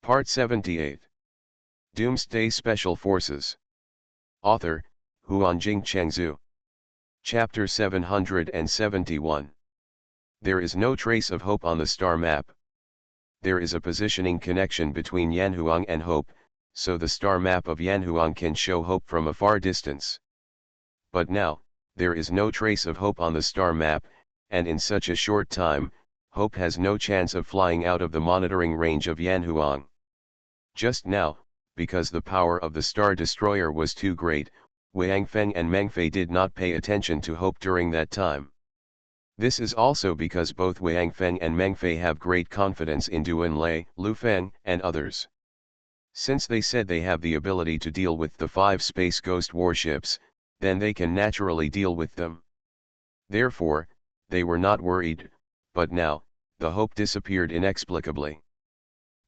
Part 78. Doomsday Special Forces. Author, Huanjing Chengzhu. Chapter 771. There is no trace of hope on the star map. There is a positioning connection between Yanhuang and hope, so the star map of Yanhuang can show hope from a far distance. But now, there is no trace of hope on the star map, and in such a short time, hope has no chance of flying out of the monitoring range of Yanhuang. Just now, because the power of the Star Destroyer was too great, Wang Feng and Meng Fei did not pay attention to hope during that time. This is also because both Wang Feng and Meng Fei have great confidence in Duan Lei, Lu Feng, and others. Since they said they have the ability to deal with the 5 Space Ghost warships, then they can naturally deal with them. Therefore, they were not worried, but now, the hope disappeared inexplicably.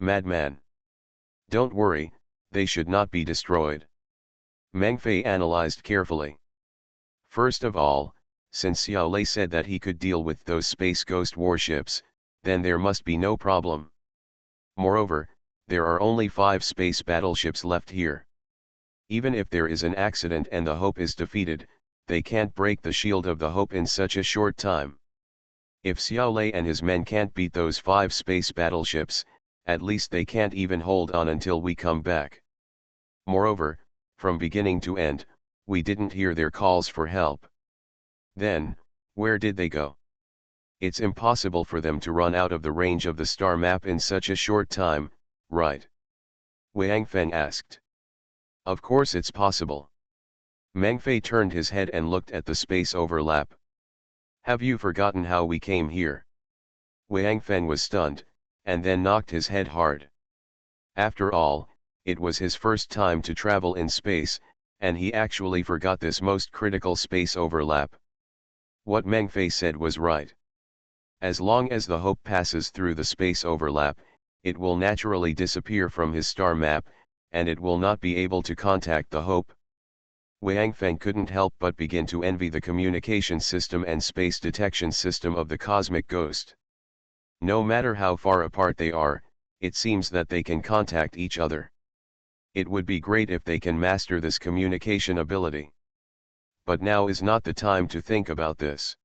Madman. Don't worry, they should not be destroyed. Meng Fei analyzed carefully. First of all, since Xiao Lei said that he could deal with those Space Ghost warships, then there must be no problem. Moreover, there are only 5 space battleships left here. Even if there is an accident and the Hope is defeated, they can't break the shield of the Hope in such a short time. If Xiao Lei and his men can't beat those 5 space battleships, at least they can't even hold on until we come back. Moreover, from beginning to end, we didn't hear their calls for help. Then, where did they go? It's impossible for them to run out of the range of the star map in such a short time, right? Wang Feng asked. Of course it's possible. Meng Fei turned his head and looked at the space overlap. Have you forgotten how we came here? Wang Feng was stunned, and then knocked his head hard. After all, it was his first time to travel in space, and he actually forgot this most critical space overlap. What Meng Fei said was right. As long as the Hope passes through the space overlap, it will naturally disappear from his star map, and it will not be able to contact the Hope. Wang Feng couldn't help but begin to envy the communication system and space detection system of the Cosmic Ghost. No matter how far apart they are, it seems that they can contact each other. It would be great if they can master this communication ability. But now is not the time to think about this.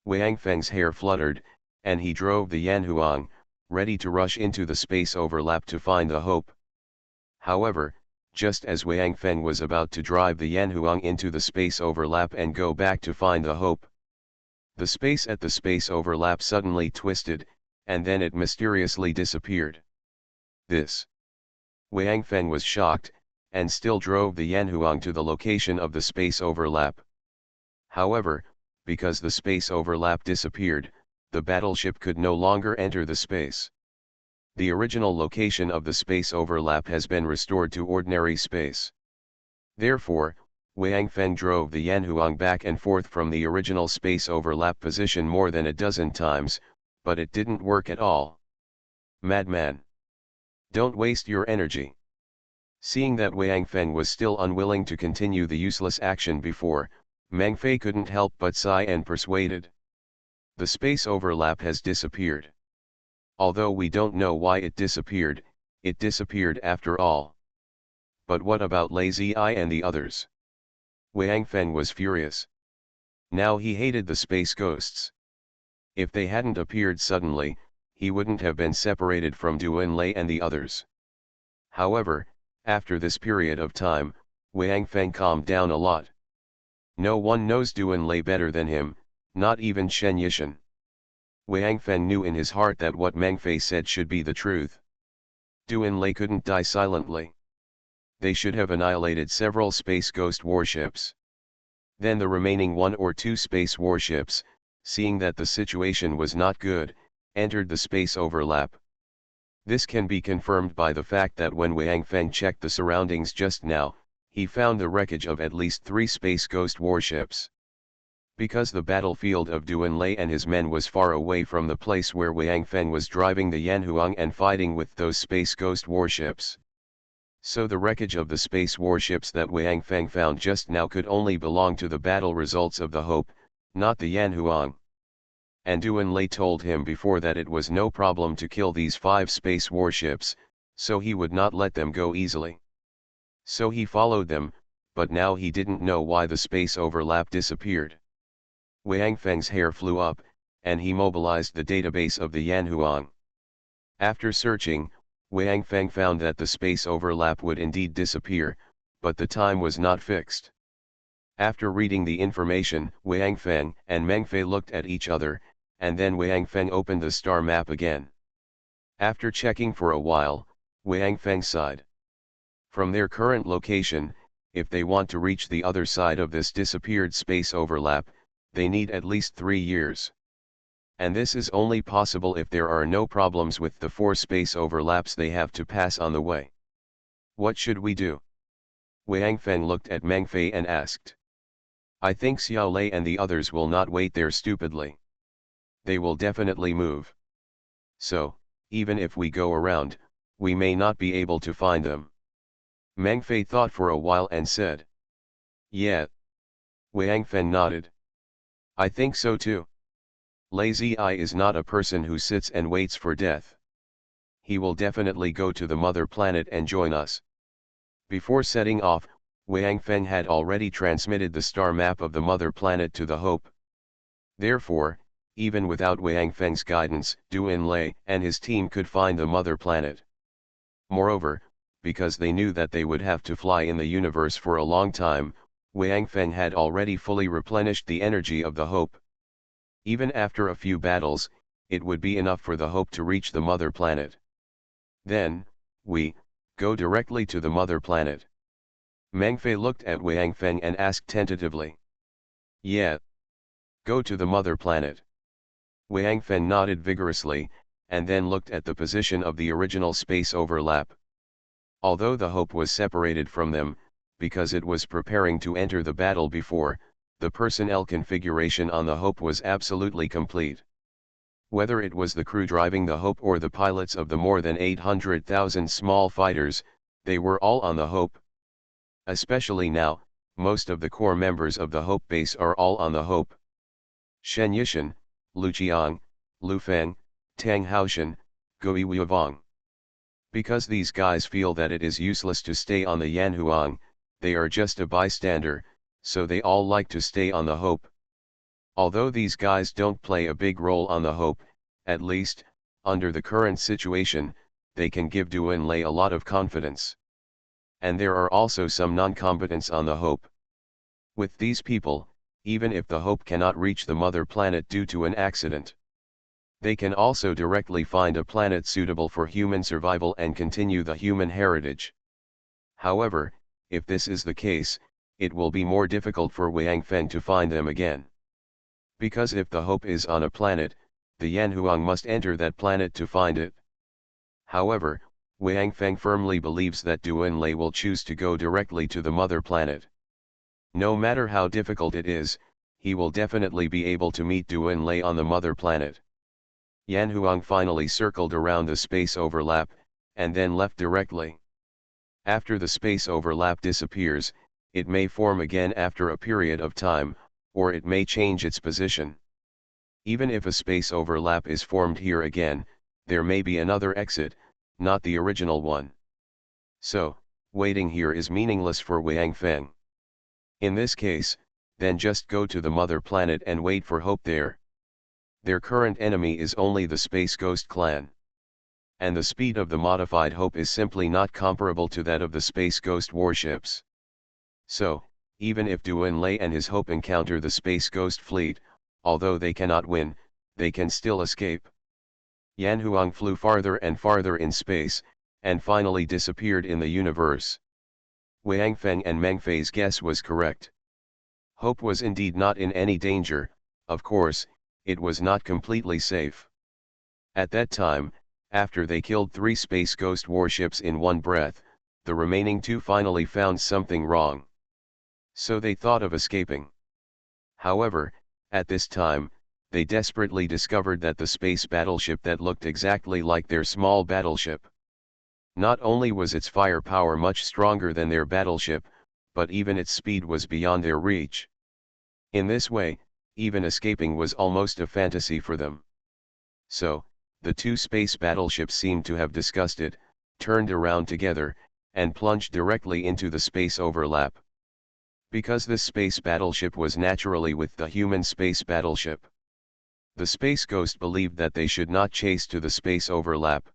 Wang Feng's hair fluttered, and he drove the Yanhuang, ready to rush into the space overlap to find the Hope. However, just as Wang Feng was about to drive the Yanhuang into the space overlap and go back to find the Hope, the space at the space overlap suddenly twisted, and then it mysteriously disappeared. Wang Feng was shocked, and still drove the Yanhuang to the location of the space overlap. However, because the space overlap disappeared, the battleship could no longer enter the space. The original location of the space overlap has been restored to ordinary space. Therefore, Wang Feng drove the Yanhuang back and forth from the original space overlap position more than a dozen times, but it didn't work at all. Madman! Don't waste your energy. Seeing that Wang Feng was still unwilling to continue the useless action before, Meng Fei couldn't help but sigh and persuaded. The space overlap has disappeared. Although we don't know why it disappeared after all. But what about Lazy Eye and the others? Wang Feng was furious. Now he hated the space ghosts. If they hadn't appeared suddenly, he wouldn't have been separated from Duan Lei and the others. However, after this period of time, Wang Feng calmed down a lot. No one knows Duan Lei better than him, not even Shen Yishan. Wang Feng knew in his heart that what Meng Fei said should be the truth. Duan Lei couldn't die silently. They should have annihilated several space ghost warships. Then the remaining 1 or 2 space warships, seeing that the situation was not good, entered the space overlap. This can be confirmed by the fact that when Wang Feng checked the surroundings just now, he found the wreckage of at least 3 space ghost warships. Because the battlefield of Duan Lei and his men was far away from the place where Wang Feng was driving the Yanhuang and fighting with those space ghost warships. So the wreckage of the space warships that Wang Feng found just now could only belong to the battle results of the Hope, not the Yanhuang. And Duan Lei told him before that it was no problem to kill these 5 space warships, so he would not let them go easily. So he followed them, but now he didn't know why the space overlap disappeared. Wang Feng's hair flew up, and he mobilized the database of the Yanhuang. After searching, Wang Feng found that the space overlap would indeed disappear, but the time was not fixed. After reading the information, Wang Feng and Meng Fei looked at each other, and then Wang Feng opened the star map again. After checking for a while, Wang Feng sighed. From their current location, if they want to reach the other side of this disappeared space overlap, they need at least 3 years. And this is only possible if there are no problems with the 4 space overlaps they have to pass on the way. What should we do? Wang Feng looked at Meng Fei and asked. I think Xiao Lei and the others will not wait there stupidly. They will definitely move. So, even if we go around, we may not be able to find them. Meng Fei thought for a while and said. Yeah. Wang Feng nodded. I think so too. Lazy Eye is not a person who sits and waits for death. He will definitely go to the mother planet and join us. Before setting off, Wang Feng had already transmitted the star map of the mother planet to the Hope. Therefore, even without Wang Feng's guidance, Du Enlai and his team could find the mother planet. Moreover, because they knew that they would have to fly in the universe for a long time, Wang Feng had already fully replenished the energy of the Hope. Even after a few battles, it would be enough for the Hope to reach the mother planet. Then, we go directly to the mother planet. Meng Fei looked at Wang Feng and asked tentatively. Yeah. Go to the mother planet. Wang Feng nodded vigorously, and then looked at the position of the original space overlap. Although the Hope was separated from them, because it was preparing to enter the battle before, the personnel configuration on the Hope was absolutely complete. Whether it was the crew driving the Hope or the pilots of the more than 800,000 small fighters, they were all on the Hope. Especially now, most of the core members of the Hope base are all on the Hope. Shen Yishan, Lu Qiang, Lu Feng, Tang Haoshan, Gui Wuivang. Because these guys feel that it is useless to stay on the Yanhuang, they are just a bystander, so they all like to stay on the Hope. Although these guys don't play a big role on the Hope, at least, under the current situation, they can give Du Enlai a lot of confidence. And there are also some non-combatants on the Hope. With these people, even if the Hope cannot reach the mother planet due to an accident, they can also directly find a planet suitable for human survival and continue the human heritage. However, if this is the case, it will be more difficult for Wang Feng to find them again. Because if the Hope is on a planet, the Yanhuang must enter that planet to find it. However, Wang Feng firmly believes that Du Enlai will choose to go directly to the mother planet. No matter how difficult it is, he will definitely be able to meet Du Enlai on the mother planet. Yanhuang finally circled around the space overlap, and then left directly. After the space overlap disappears, it may form again after a period of time, or it may change its position. Even if a space overlap is formed here again, there may be another exit, not the original one. So, waiting here is meaningless for Wang Feng. In this case, then just go to the mother planet and wait for Hope there. Their current enemy is only the Space Ghost clan. And the speed of the modified Hope is simply not comparable to that of the Space Ghost warships. So, even if Du Enlai and his Hope encounter the Space Ghost fleet, although they cannot win, they can still escape. Yanhuang flew farther and farther in space, and finally disappeared in the universe. Wang Feng and Meng Fei's guess was correct. Hope was indeed not in any danger. Of course, it was not completely safe. At that time, after they killed 3 Space Ghost warships in one breath, the remaining 2 finally found something wrong. So they thought of escaping. However, at this time, they desperately discovered that the space battleship that looked exactly like their small battleship. Not only was its firepower much stronger than their battleship, but even its speed was beyond their reach. In this way, even escaping was almost a fantasy for them. So, the 2 space battleships seemed to have discussed it, turned around together, and plunged directly into the space overlap. Because this space battleship was naturally with the human space battleship, the Space Ghost believed that they should not chase to the space overlap.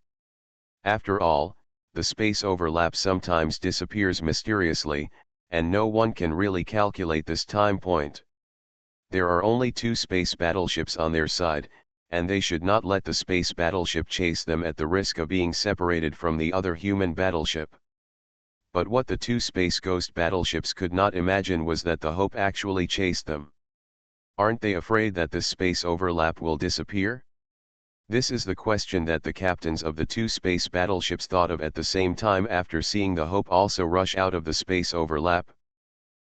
After all, the space overlap sometimes disappears mysteriously, and no one can really calculate this time point. There are only two space battleships on their side, and they should not let the space battleship chase them at the risk of being separated from the other human battleship. But what the two Space Ghost battleships could not imagine was that the Hope actually chased them. Aren't they afraid that this space overlap will disappear? This is the question that the captains of the two space battleships thought of at the same time after seeing the Hope also rush out of the space overlap.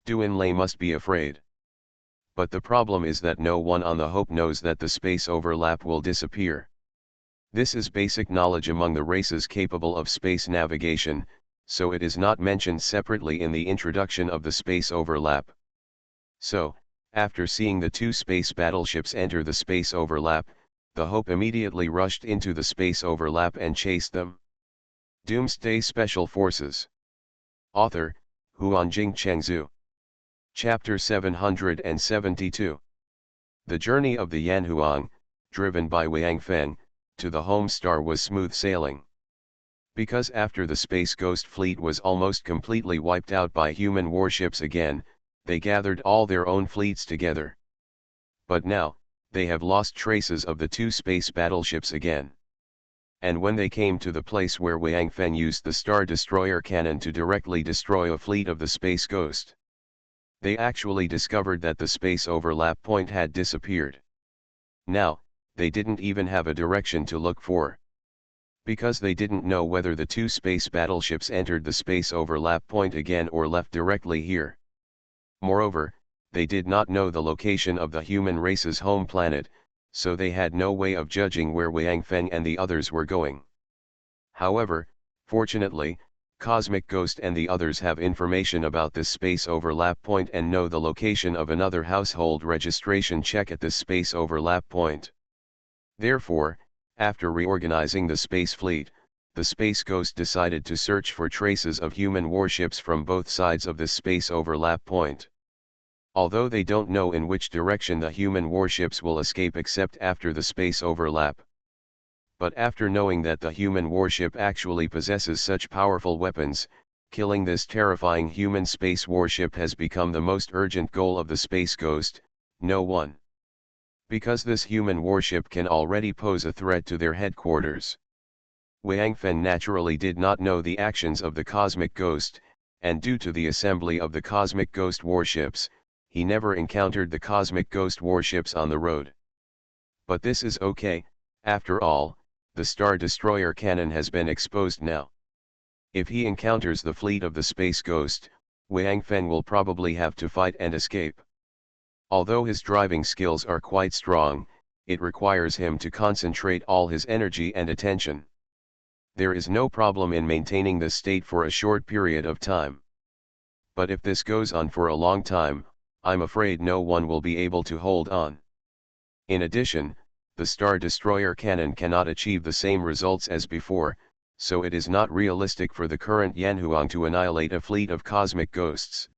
Doomsday must be afraid. But the problem is that no one on the Hope knows that the space overlap will disappear. This is basic knowledge among the races capable of space navigation, so it is not mentioned separately in the introduction of the space overlap. So, after seeing the two space battleships enter the space overlap, the Hope immediately rushed into the space overlap and chased them. Doomsday Special Forces. Author, Huanjing Chengzhu. Chapter 772. The journey of the Yanhuang, driven by Wang Feng, to the home star was smooth sailing. Because after the Space Ghost fleet was almost completely wiped out by human warships again, they gathered all their own fleets together. But now, they have lost traces of the two space battleships again. And when they came to the place where Wang Feng used the Star Destroyer cannon to directly destroy a fleet of the Space Ghost, they actually discovered that the space overlap point had disappeared. Now, they didn't even have a direction to look for. Because they didn't know whether the two space battleships entered the space overlap point again or left directly here. Moreover, they did not know the location of the human race's home planet, so they had no way of judging where Wang Feng and the others were going. However, fortunately, Cosmic Ghost and the others have information about this space overlap point and know the location of another household registration check at this space overlap point. Therefore, after reorganizing the space fleet, the Space Ghost decided to search for traces of human warships from both sides of this space overlap point. Although they don't know in which direction the human warships will escape except after the space overlap. But after knowing that the human warship actually possesses such powerful weapons, killing this terrifying human space warship has become the most urgent goal of the Space Ghost, no one. Because this human warship can already pose a threat to their headquarters. Wang Feng naturally did not know the actions of the Cosmic Ghost, and due to the assembly of the Cosmic Ghost warships, he never encountered the Cosmic Ghost warships on the road. But this is okay, after all, the Star Destroyer cannon has been exposed now. If he encounters the fleet of the Space Ghost, Wang Feng will probably have to fight and escape. Although his driving skills are quite strong, it requires him to concentrate all his energy and attention. There is no problem in maintaining this state for a short period of time. But if this goes on for a long time, I'm afraid no one will be able to hold on. In addition, the Star Destroyer cannon cannot achieve the same results as before, so it is not realistic for the current Yanhuang to annihilate a fleet of cosmic ghosts.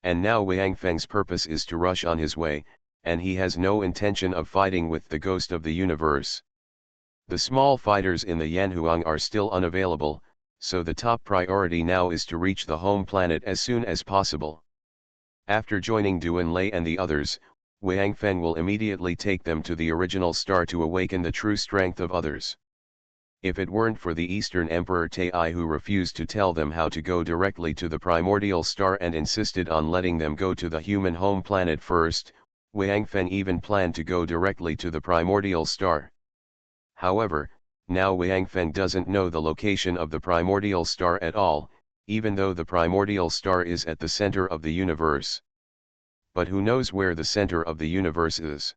And now Wang Feng's purpose is to rush on his way, and he has no intention of fighting with the ghost of the universe. The small fighters in the Yanhuang are still unavailable, so the top priority now is to reach the home planet as soon as possible. After joining Doomsday and the others, Wang Feng will immediately take them to the original star to awaken the true strength of others. If it weren't for the Eastern Emperor Tai who refused to tell them how to go directly to the primordial star and insisted on letting them go to the human home planet first, Wang Feng even planned to go directly to the primordial star. However, now Wang Feng doesn't know the location of the primordial star at all, even though the primordial star is at the center of the universe. But who knows where the center of the universe is?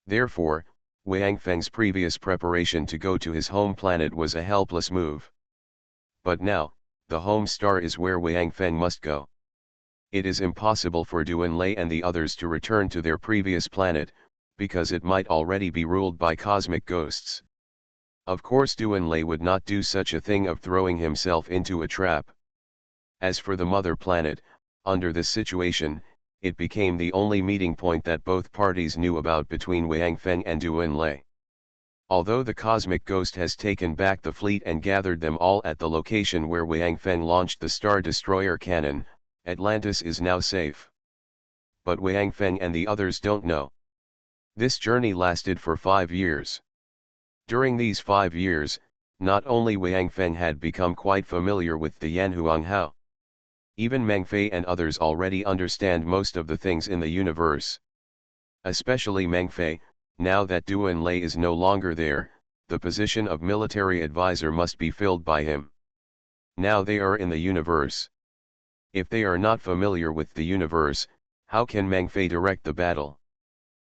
Therefore, Wang Feng's previous preparation to go to his home planet was a helpless move. But now, the home star is where Wang Feng must go. It is impossible for Doomsday and the others to return to their previous planet, because it might already be ruled by cosmic ghosts. Of course Doomsday would not do such a thing of throwing himself into a trap. As for the mother planet, under this situation, it became the only meeting point that both parties knew about between Wang Feng and Doomsday. Although the cosmic ghost has taken back the fleet and gathered them all at the location where Wang Feng launched the Star Destroyer cannon, Atlantis is now safe. But Wang Feng and the others don't know. This journey lasted for 5 years. During these 5 years, not only Wang Feng had become quite familiar with the Yanhuanghao. Even Meng Fei and others already understand most of the things in the universe. Especially Meng Fei, now that Doomsday is no longer there, the position of military advisor must be filled by him. Now they are in the universe. If they are not familiar with the universe, how can Meng Fei direct the battle?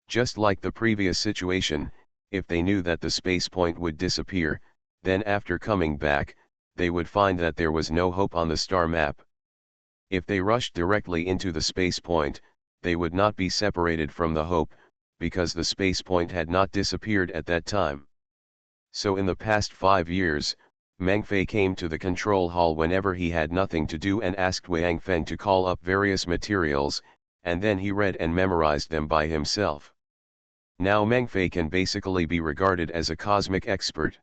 Just like the previous situation, if they knew that the space point would disappear, then after coming back, they would find that there was no hope on the star map. If they rushed directly into the space point, they would not be separated from the hope, because the space point had not disappeared at that time. So in the past 5 years, Meng Fei came to the control hall whenever he had nothing to do and asked Wang Feng to call up various materials, and then he read and memorized them by himself. Now Meng Fei can basically be regarded as a cosmic expert.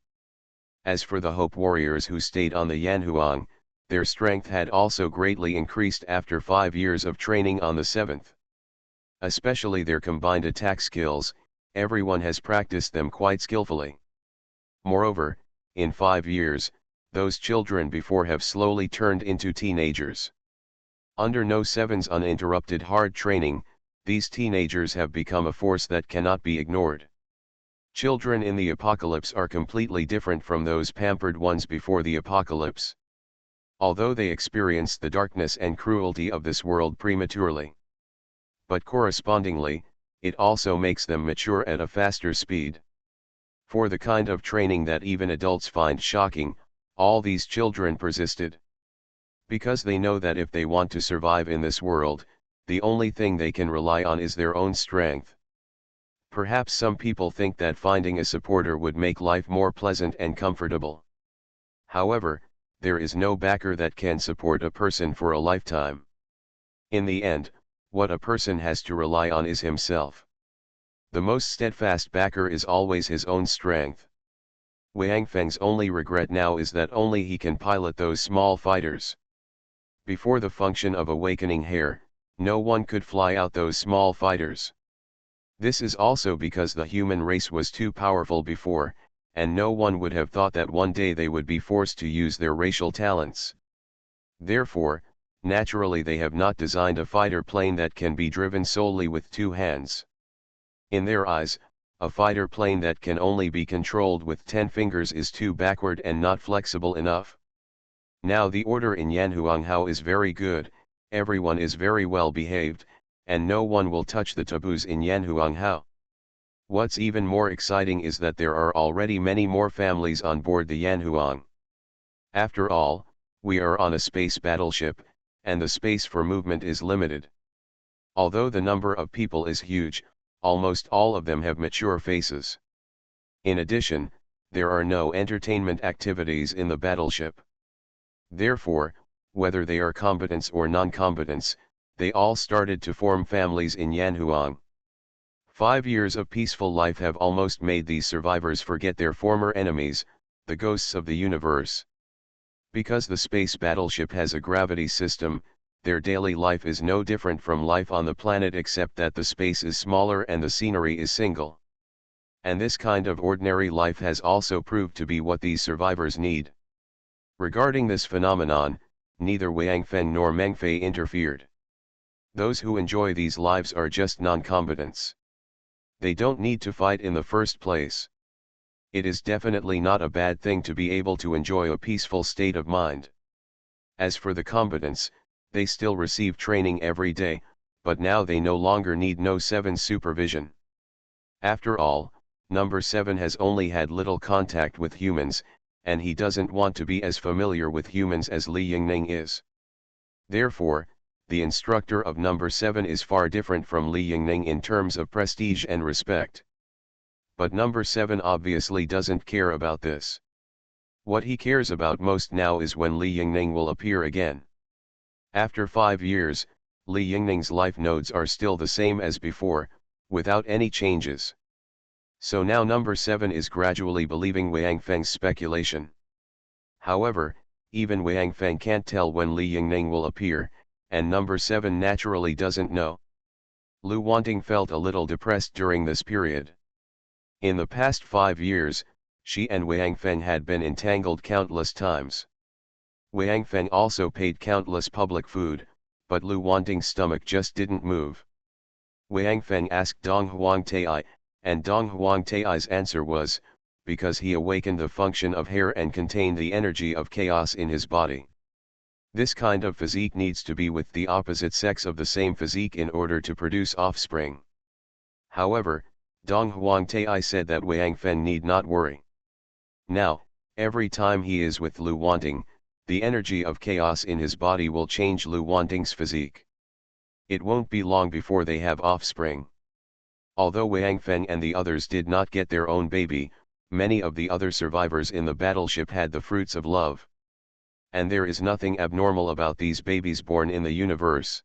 As for the Hope Warriors who stayed on the Yanhuang, their strength had also greatly increased after 5 years of training on the 7th. Especially their combined attack skills, everyone has practiced them quite skillfully. Moreover, in 5 years, those children before have slowly turned into teenagers. Under No 7's uninterrupted hard training, these teenagers have become a force that cannot be ignored. Children in the apocalypse are completely different from those pampered ones before the apocalypse. Although they experienced the darkness and cruelty of this world prematurely. But correspondingly, it also makes them mature at a faster speed. For the kind of training that even adults find shocking, all these children persisted. Because they know that if they want to survive in this world, the only thing they can rely on is their own strength. Perhaps some people think that finding a supporter would make life more pleasant and comfortable. However, there is no backer that can support a person for a lifetime. In the end, what a person has to rely on is himself. The most steadfast backer is always his own strength. Wang Feng's only regret now is that only he can pilot those small fighters. Before the function of awakening hair, no one could fly out those small fighters. This is also because the human race was too powerful before, and no one would have thought that one day they would be forced to use their racial talents. Therefore, naturally they have not designed a fighter plane that can be driven solely with 2 hands. In their eyes, a fighter plane that can only be controlled with 10 fingers is too backward and not flexible enough. Now the order in Yanhuanghao is very good, everyone is very well behaved, and no one will touch the taboos in Yanhuanghao. What's even more exciting is that there are already many more families on board the Yanhuang. After all, we are on a space battleship, and the space for movement is limited. Although the number of people is huge, almost all of them have mature faces. In addition, there are no entertainment activities in the battleship. Therefore, whether they are combatants or non-combatants, they all started to form families in Yanhuang. 5 years of peaceful life have almost made these survivors forget their former enemies, the ghosts of the universe. Because the space battleship has a gravity system, their daily life is no different from life on the planet except that the space is smaller and the scenery is single. And this kind of ordinary life has also proved to be what these survivors need. Regarding this phenomenon, neither Wang Feng nor Meng Fei interfered. Those who enjoy these lives are just non-combatants. They don't need to fight in the first place. It is definitely not a bad thing to be able to enjoy a peaceful state of mind. As for the combatants, they still receive training every day, but now they no longer need No 7's supervision. After all, Number 7 has only had little contact with humans, and he doesn't want to be as familiar with humans as Li Yingning is. Therefore, the instructor of Number 7 is far different from Li Yingning in terms of prestige and respect. But number 7 obviously doesn't care about this. What he cares about most now is when Li Yingning will appear again. After 5 years, Li Yingning's life nodes are still the same as before, without any changes. So now number 7 is gradually believing Wang Feng's speculation. However, even Wang Feng can't tell when Li Yingning will appear, and number 7 naturally doesn't know. Lu Wanting felt a little depressed during this period. In the past 5 years, she and Wang Feng had been entangled countless times. Wang Feng also paid countless public food, but Lu Wanting's stomach just didn't move. Wang Feng asked Dong Huang Tai, and Dong Huang Tai's answer was, because he awakened the function of hair and contained the energy of chaos in his body. This kind of physique needs to be with the opposite sex of the same physique in order to produce offspring. However, Dong Huang Tai said that Wang Feng need not worry. Now, every time he is with Lu Wanting, the energy of chaos in his body will change Lu Wanting's physique. It won't be long before they have offspring. Although Wang Feng and the others did not get their own baby, many of the other survivors in the battleship had the fruits of love. And there is nothing abnormal about these babies born in the universe.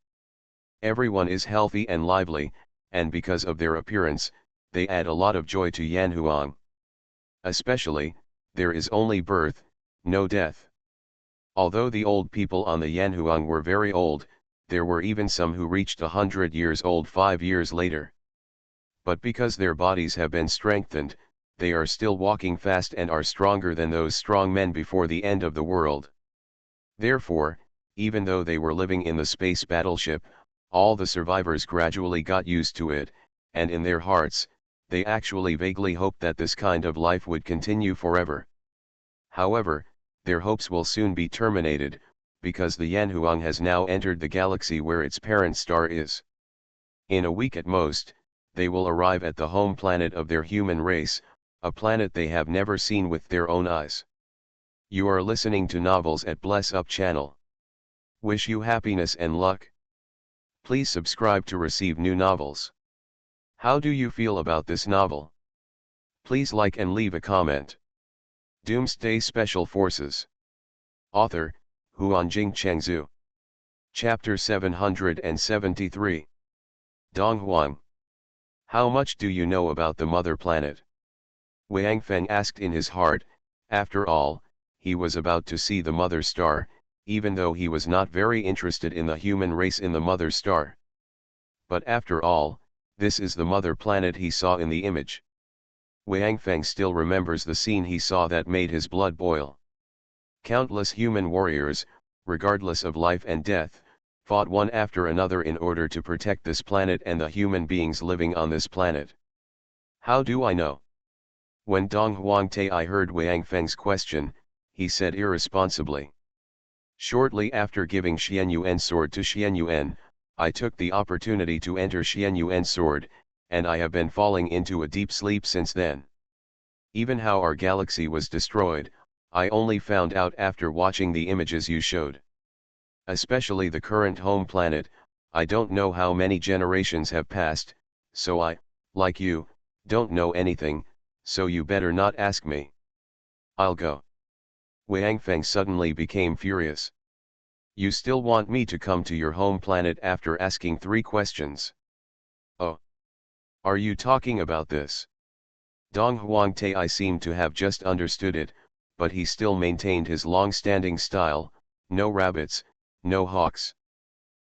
Everyone is healthy and lively, and because of their appearance, they add a lot of joy to Yanhuang. Especially, there is only birth, no death. Although the old people on the Yanhuang were very old, there were even some who reached 100 years old 5 years later. But because their bodies have been strengthened, they are still walking fast and are stronger than those strong men before the end of the world. Therefore, even though they were living in the space battleship, all the survivors gradually got used to it, and in their hearts, they actually vaguely hoped that this kind of life would continue forever. However, their hopes will soon be terminated, because the Yanhuang has now entered the galaxy where its parent star is. In a week at most, they will arrive at the home planet of their human race, a planet they have never seen with their own eyes. You are listening to Novels at Bless Up channel. Wish you happiness and luck. Please subscribe to receive new novels. How do you feel about this novel? Please like and leave a comment. Doomsday Special Forces. Author, Huanjing Chengzhu. Chapter 773. Dong Huang. How much do you know about the mother planet? Wang Feng asked in his heart. After all, he was about to see the mother star, even though he was not very interested in the human race in the mother star. But after all, this is the mother planet he saw in the image. Wang Feng still remembers the scene he saw that made his blood boil. Countless human warriors, regardless of life and death, fought one after another in order to protect this planet and the human beings living on this planet. How do I know? When Dong Huang Tai heard Wang Feng's question, he said irresponsibly. Shortly after giving Xianyuan sword to Xianyuan, I took the opportunity to enter Xianyuan sword, and I have been falling into a deep sleep since then. Even how our galaxy was destroyed, I only found out after watching the images you showed. Especially the current home planet, I don't know how many generations have passed, so I, like you, don't know anything, so you better not ask me. I'll go. Wang Feng suddenly became furious. You still want me to come to your home planet after asking 3 questions? Oh. Are you talking about this? Dong Huang Tai seemed to have just understood it, but he still maintained his long-standing style, no rabbits, no hawks.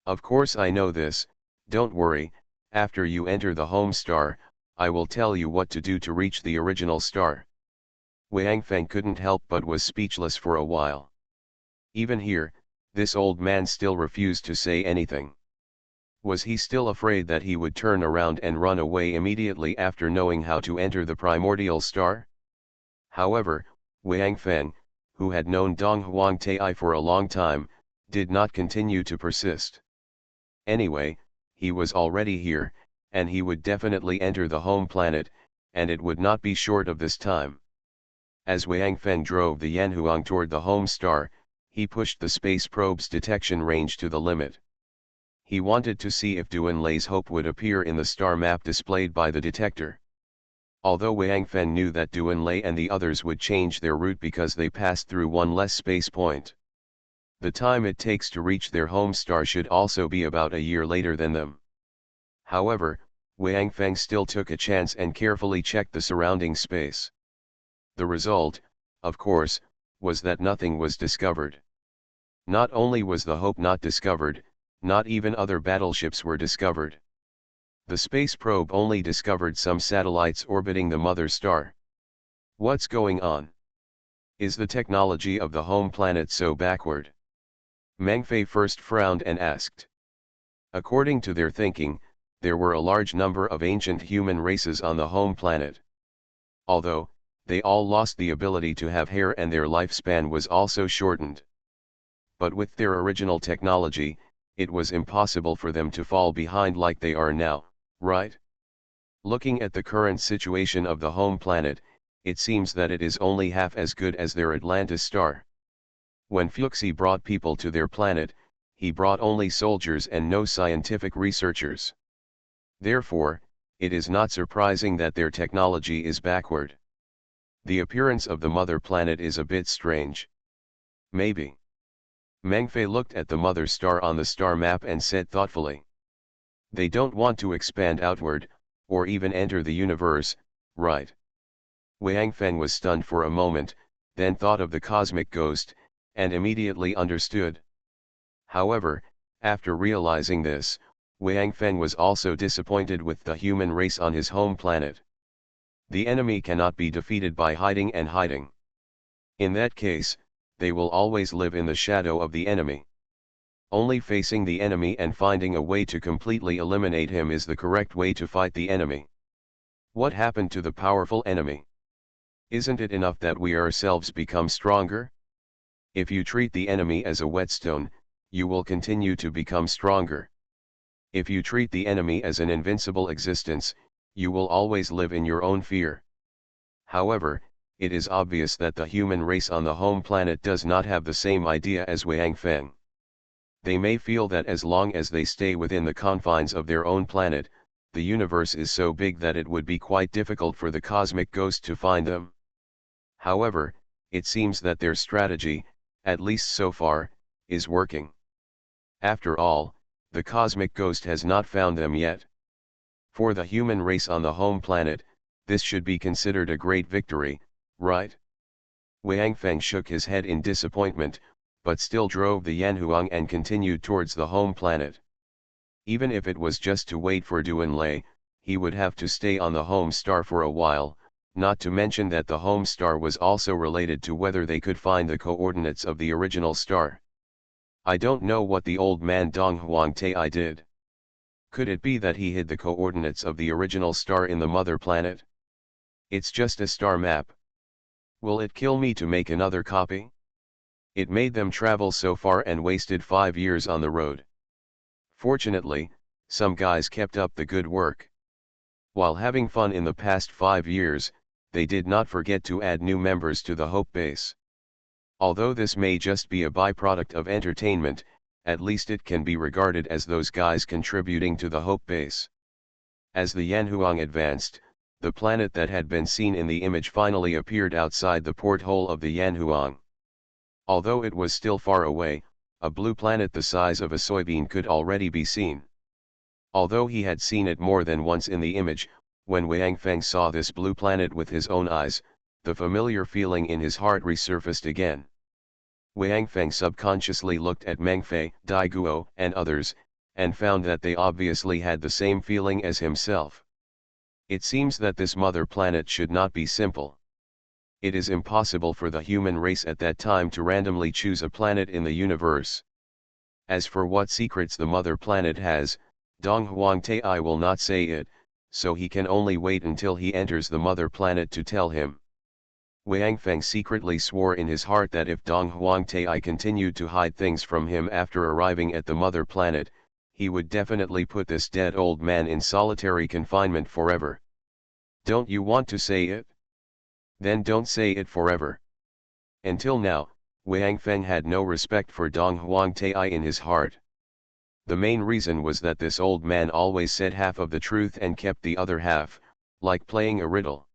Of course I know this, don't worry, after you enter the home star, I will tell you what to do to reach the original star. Wang Feng couldn't help but was speechless for a while. Even here, this old man still refused to say anything. Was he still afraid that he would turn around and run away immediately after knowing how to enter the primordial star? However, Wang Feng, who had known Dong Huang Tai for a long time, did not continue to persist. Anyway, he was already here, and he would definitely enter the home planet, and it would not be short of this time. As Wang Feng drove the Yanhuang toward the home star, he pushed the space probe's detection range to the limit. He wanted to see if Duan Lei's hope would appear in the star map displayed by the detector. Although Wang Feng knew that Duanlei and the others would change their route because they passed through one less space point. The time it takes to reach their home star should also be about a year later than them. However, Wang Feng still took a chance and carefully checked the surrounding space. The result, of course, was that nothing was discovered. Not only was the Hope not discovered, not even other battleships were discovered. The space probe only discovered some satellites orbiting the mother star. What's going on? Is the technology of the home planet so backward? Meng Fei first frowned and asked. According to their thinking, there were a large number of ancient human races on the home planet. Although, they all lost the ability to have hair and their lifespan was also shortened. But with their original technology, it was impossible for them to fall behind like they are now, right? Looking at the current situation of the home planet, it seems that it is only half as good as their Atlantis star. When Fuxi brought people to their planet, he brought only soldiers and no scientific researchers. Therefore, it is not surprising that their technology is backward. The appearance of the mother planet is a bit strange. Maybe. Meng Fei looked at the mother star on the star map and said thoughtfully. They don't want to expand outward, or even enter the universe, right? Wang Feng was stunned for a moment, then thought of the cosmic ghost, and immediately understood. However, after realizing this, Wang Feng was also disappointed with the human race on his home planet. The enemy cannot be defeated by hiding and hiding. In that case, they will always live in the shadow of the enemy. Only facing the enemy and finding a way to completely eliminate him is the correct way to fight the enemy. What happened to the powerful enemy? Isn't it enough that we ourselves become stronger? If you treat the enemy as a whetstone, you will continue to become stronger. If you treat the enemy as an invincible existence, you will always live in your own fear. However, it is obvious that the human race on the home planet does not have the same idea as Wang Feng. They may feel that as long as they stay within the confines of their own planet, the universe is so big that it would be quite difficult for the cosmic ghost to find them. However, it seems that their strategy, at least so far, is working. After all, the cosmic ghost has not found them yet. For the human race on the home planet, this should be considered a great victory, right? Wang Feng shook his head in disappointment, but still drove the Yanhuang and continued towards the home planet. Even if it was just to wait for Duanlei, he would have to stay on the home star for a while, not to mention that the home star was also related to whether they could find the coordinates of the original star. I don't know what the old man Dong Huangtai did. Could it be that he hid the coordinates of the original star in the mother planet? It's just a star map. Will it kill me to make another copy? It made them travel so far and wasted 5 years on the road. Fortunately, some guys kept up the good work. While having fun in the past 5 years, they did not forget to add new members to the Hope base. Although this may just be a byproduct of entertainment, at least it can be regarded as those guys contributing to the Hope base. As the Yanhuang advanced, the planet that had been seen in the image finally appeared outside the porthole of the Yanhuang. Although it was still far away, a blue planet the size of a soybean could already be seen. Although he had seen it more than once in the image, when Wang Feng saw this blue planet with his own eyes, the familiar feeling in his heart resurfaced again. Wang Feng subconsciously looked at Meng Fei, Dai Guo, and others, and found that they obviously had the same feeling as himself. It seems that this mother planet should not be simple. It is impossible for the human race at that time to randomly choose a planet in the universe. As for what secrets the mother planet has, Dong Huangtai will not say it, so he can only wait until he enters the mother planet to tell him. Wang Feng secretly swore in his heart that if Dong Huangtai continued to hide things from him after arriving at the mother planet, he would definitely put this dead old man in solitary confinement forever. Don't you want to say it? Then don't say it forever. Until now, Wang Feng had no respect for Dong Huangtai in his heart. The main reason was that this old man always said half of the truth and kept the other half, like playing a riddle.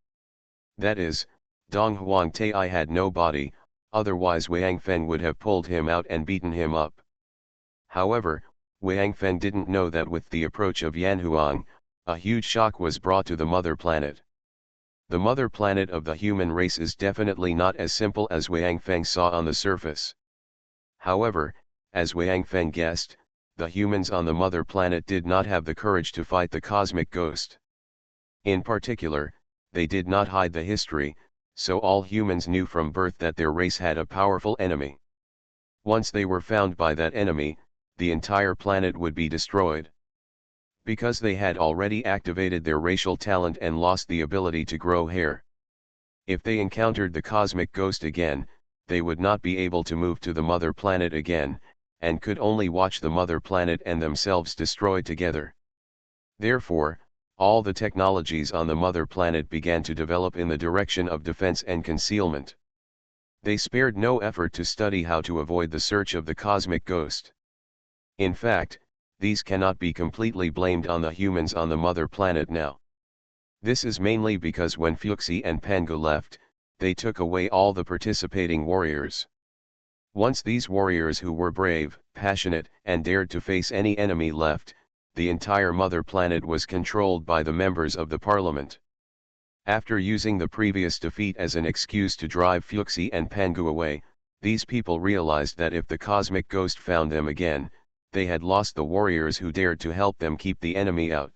That is, Dong Huang Tai had no body, otherwise Wang Feng would have pulled him out and beaten him up. However, Wang Feng didn't know that with the approach of Yan Huang, a huge shock was brought to the mother planet. The mother planet of the human race is definitely not as simple as Wang Feng saw on the surface. However, as Wang Feng guessed, the humans on the mother planet did not have the courage to fight the cosmic ghost. In particular, they did not hide the history, so all humans knew from birth that their race had a powerful enemy. Once they were found by that enemy, the entire planet would be destroyed. Because they had already activated their racial talent and lost the ability to grow hair. If they encountered the cosmic ghost again, they would not be able to move to the mother planet again, and could only watch the mother planet and themselves destroyed together. Therefore, all the technologies on the mother planet began to develop in the direction of defense and concealment. They spared no effort to study how to avoid the search of the cosmic ghost. In fact, these cannot be completely blamed on the humans on the mother planet now. This is mainly because when Fuxi and Pangu left, they took away all the participating warriors. Once these warriors who were brave, passionate, and dared to face any enemy left, the entire mother planet was controlled by the members of the parliament. After using the previous defeat as an excuse to drive Fuxi and Pangu away, these people realized that if the cosmic ghost found them again, they had lost the warriors who dared to help them keep the enemy out.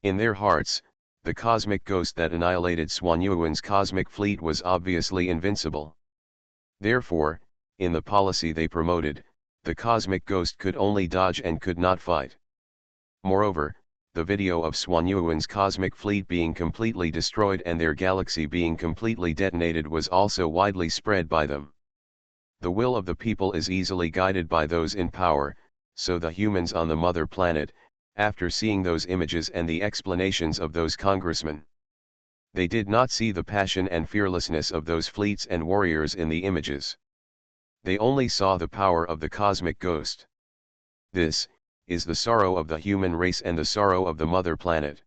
In their hearts, the cosmic ghost that annihilated Xuanyuan's cosmic fleet was obviously invincible. Therefore, in the policy they promoted, the cosmic ghost could only dodge and could not fight. Moreover, the video of Xuanyuan's cosmic fleet being completely destroyed and their galaxy being completely detonated was also widely spread by them. The will of the people is easily guided by those in power, so the humans on the mother planet, after seeing those images and the explanations of those congressmen, they did not see the passion and fearlessness of those fleets and warriors in the images. They only saw the power of the cosmic ghost. This is the sorrow of the human race and the sorrow of the mother planet.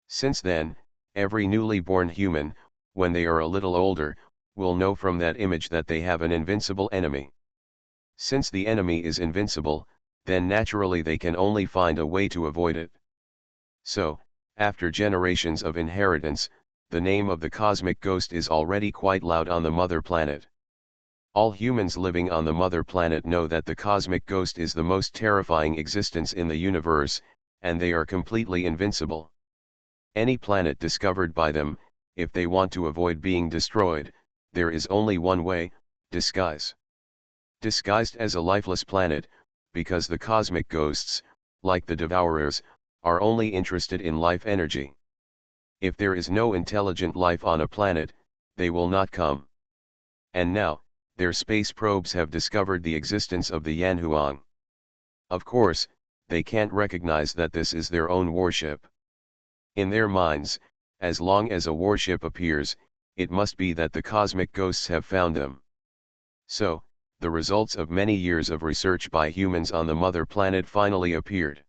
Since then, every newly born human, when they are a little older, will know from that image that they have an invincible enemy. Since the enemy is invincible, then naturally they can only find a way to avoid it. So, after generations of inheritance, the name of the cosmic ghost is already quite loud on the mother planet. All humans living on the mother planet know that the cosmic ghost is the most terrifying existence in the universe, and they are completely invincible. Any planet discovered by them, if they want to avoid being destroyed, there is only one way: disguise. Disguised as a lifeless planet, because the cosmic ghosts, like the devourers, are only interested in life energy. If there is no intelligent life on a planet, they will not come. And now, their space probes have discovered the existence of the Yanhuang. Of course, they can't recognize that this is their own warship. In their minds, as long as a warship appears, it must be that the cosmic ghosts have found them. So, the results of many years of research by humans on the mother planet finally appeared.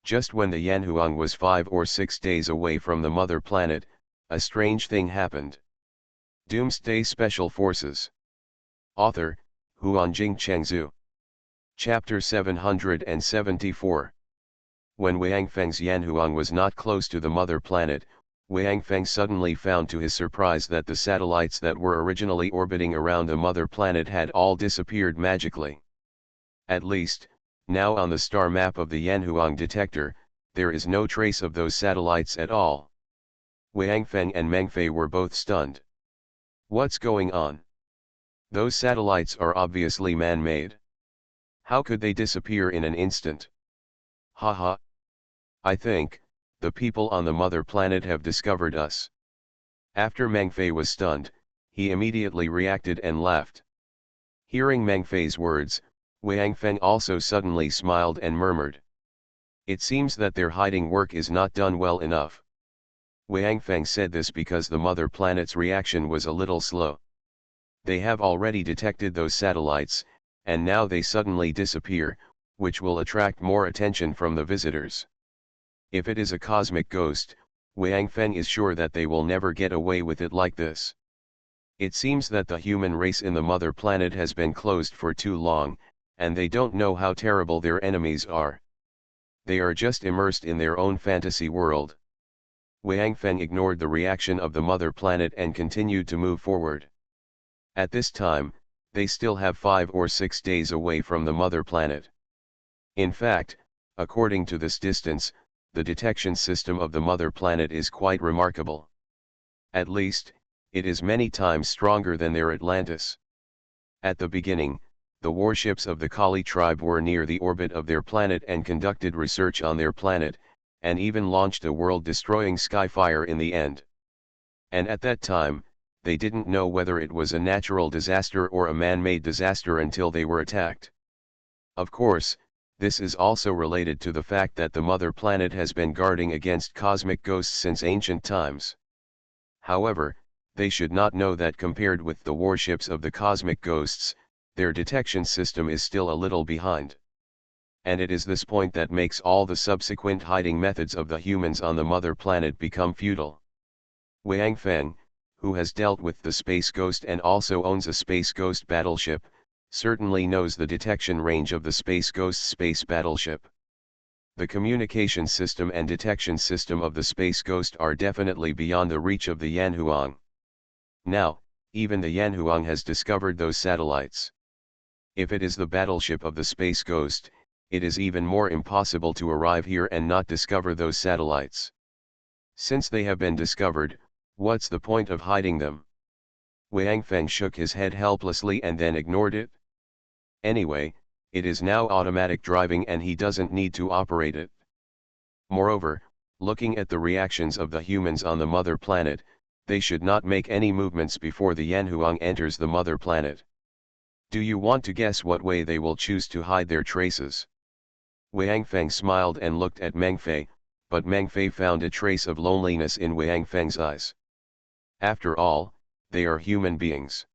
Just when the Yanhuang was 5 or 6 days away from the mother planet, a strange thing happened. Doomsday Special Forces. Author, Huanjing Chengzhu. Chapter 774. When Wang Feng's Yanhuang was not close to the mother planet, Wang Feng suddenly found to his surprise that the satellites that were originally orbiting around the mother planet had all disappeared magically. At least, now on the star map of the Yanhuang detector, there is no trace of those satellites at all. Wang Feng and Meng Fei were both stunned. What's going on? Those satellites are obviously man-made. How could they disappear in an instant? Haha. I think, the people on the mother planet have discovered us. After Meng Fei was stunned, he immediately reacted and laughed. Hearing Meng Fei's words, Wang Feng also suddenly smiled and murmured. It seems that their hiding work is not done well enough. Wang Feng said this because the mother planet's reaction was a little slow. They have already detected those satellites, and now they suddenly disappear, which will attract more attention from the visitors. If it is a cosmic ghost, Wang Feng is sure that they will never get away with it like this. It seems that the human race in the mother planet has been closed for too long, and they don't know how terrible their enemies are. They are just immersed in their own fantasy world. Wang Feng ignored the reaction of the mother planet and continued to move forward. At this time, they still have 5 or 6 days away from the mother planet. In fact, according to this distance, the detection system of the mother planet is quite remarkable. At least, it is many times stronger than their Atlantis. At the beginning, the warships of the Kali tribe were near the orbit of their planet and conducted research on their planet, and even launched a world-destroying Sci-Fi in the end. And at that time, they didn't know whether it was a natural disaster or a man-made disaster until they were attacked. Of course, this is also related to the fact that the mother planet has been guarding against cosmic ghosts since ancient times. However, they should not know that compared with the warships of the cosmic ghosts, their detection system is still a little behind. And it is this point that makes all the subsequent hiding methods of the humans on the mother planet become futile. Wang Feng, who has dealt with the Space Ghost and also owns a Space Ghost battleship, certainly knows the detection range of the Space Ghost space battleship. The communication system and detection system of the Space Ghost are definitely beyond the reach of the Yanhuang. Now, even the Yanhuang has discovered those satellites. If it is the battleship of the Space Ghost, it is even more impossible to arrive here and not discover those satellites. Since they have been discovered, what's the point of hiding them? Wang Feng shook his head helplessly and then ignored it. Anyway, it is now automatic driving and he doesn't need to operate it. Moreover, looking at the reactions of the humans on the mother planet, they should not make any movements before the Yanhuang enters the mother planet. Do you want to guess what way they will choose to hide their traces? Wang Feng smiled and looked at Meng Fei, but Meng Fei found a trace of loneliness in Wang Feng's eyes. After all, they are human beings.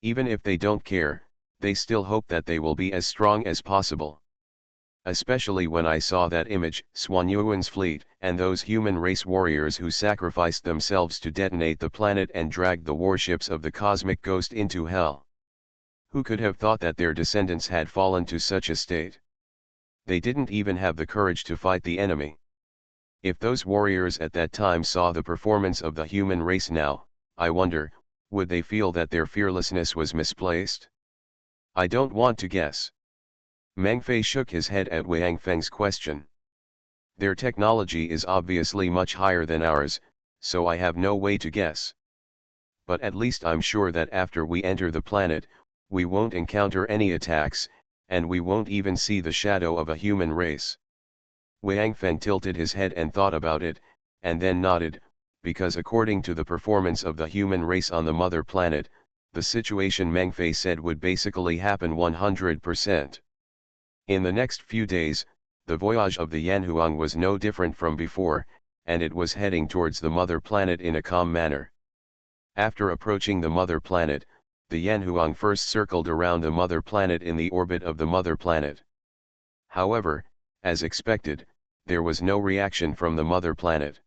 Even if they don't care, they still hope that they will be as strong as possible. Especially when I saw that image, Swan Yuan's fleet, and those human race warriors who sacrificed themselves to detonate the planet and dragged the warships of the cosmic ghost into hell. Who could have thought that their descendants had fallen to such a state? They didn't even have the courage to fight the enemy. If those warriors at that time saw the performance of the human race now, I wonder, would they feel that their fearlessness was misplaced? I don't want to guess. Meng Fei shook his head at Wang Feng's question. Their technology is obviously much higher than ours, so I have no way to guess. But at least I'm sure that after we enter the planet, we won't encounter any attacks, and we won't even see the shadow of a human race. Wang Feng tilted his head and thought about it, and then nodded, because according to the performance of the human race on the mother planet, the situation Meng Fei said would basically happen 100%. In the next few days, the voyage of the Yanhuang was no different from before, and it was heading towards the mother planet in a calm manner. After approaching the mother planet, the Yanhuang first circled around the mother planet in the orbit of the mother planet. However, as expected, there was no reaction from the mother planet.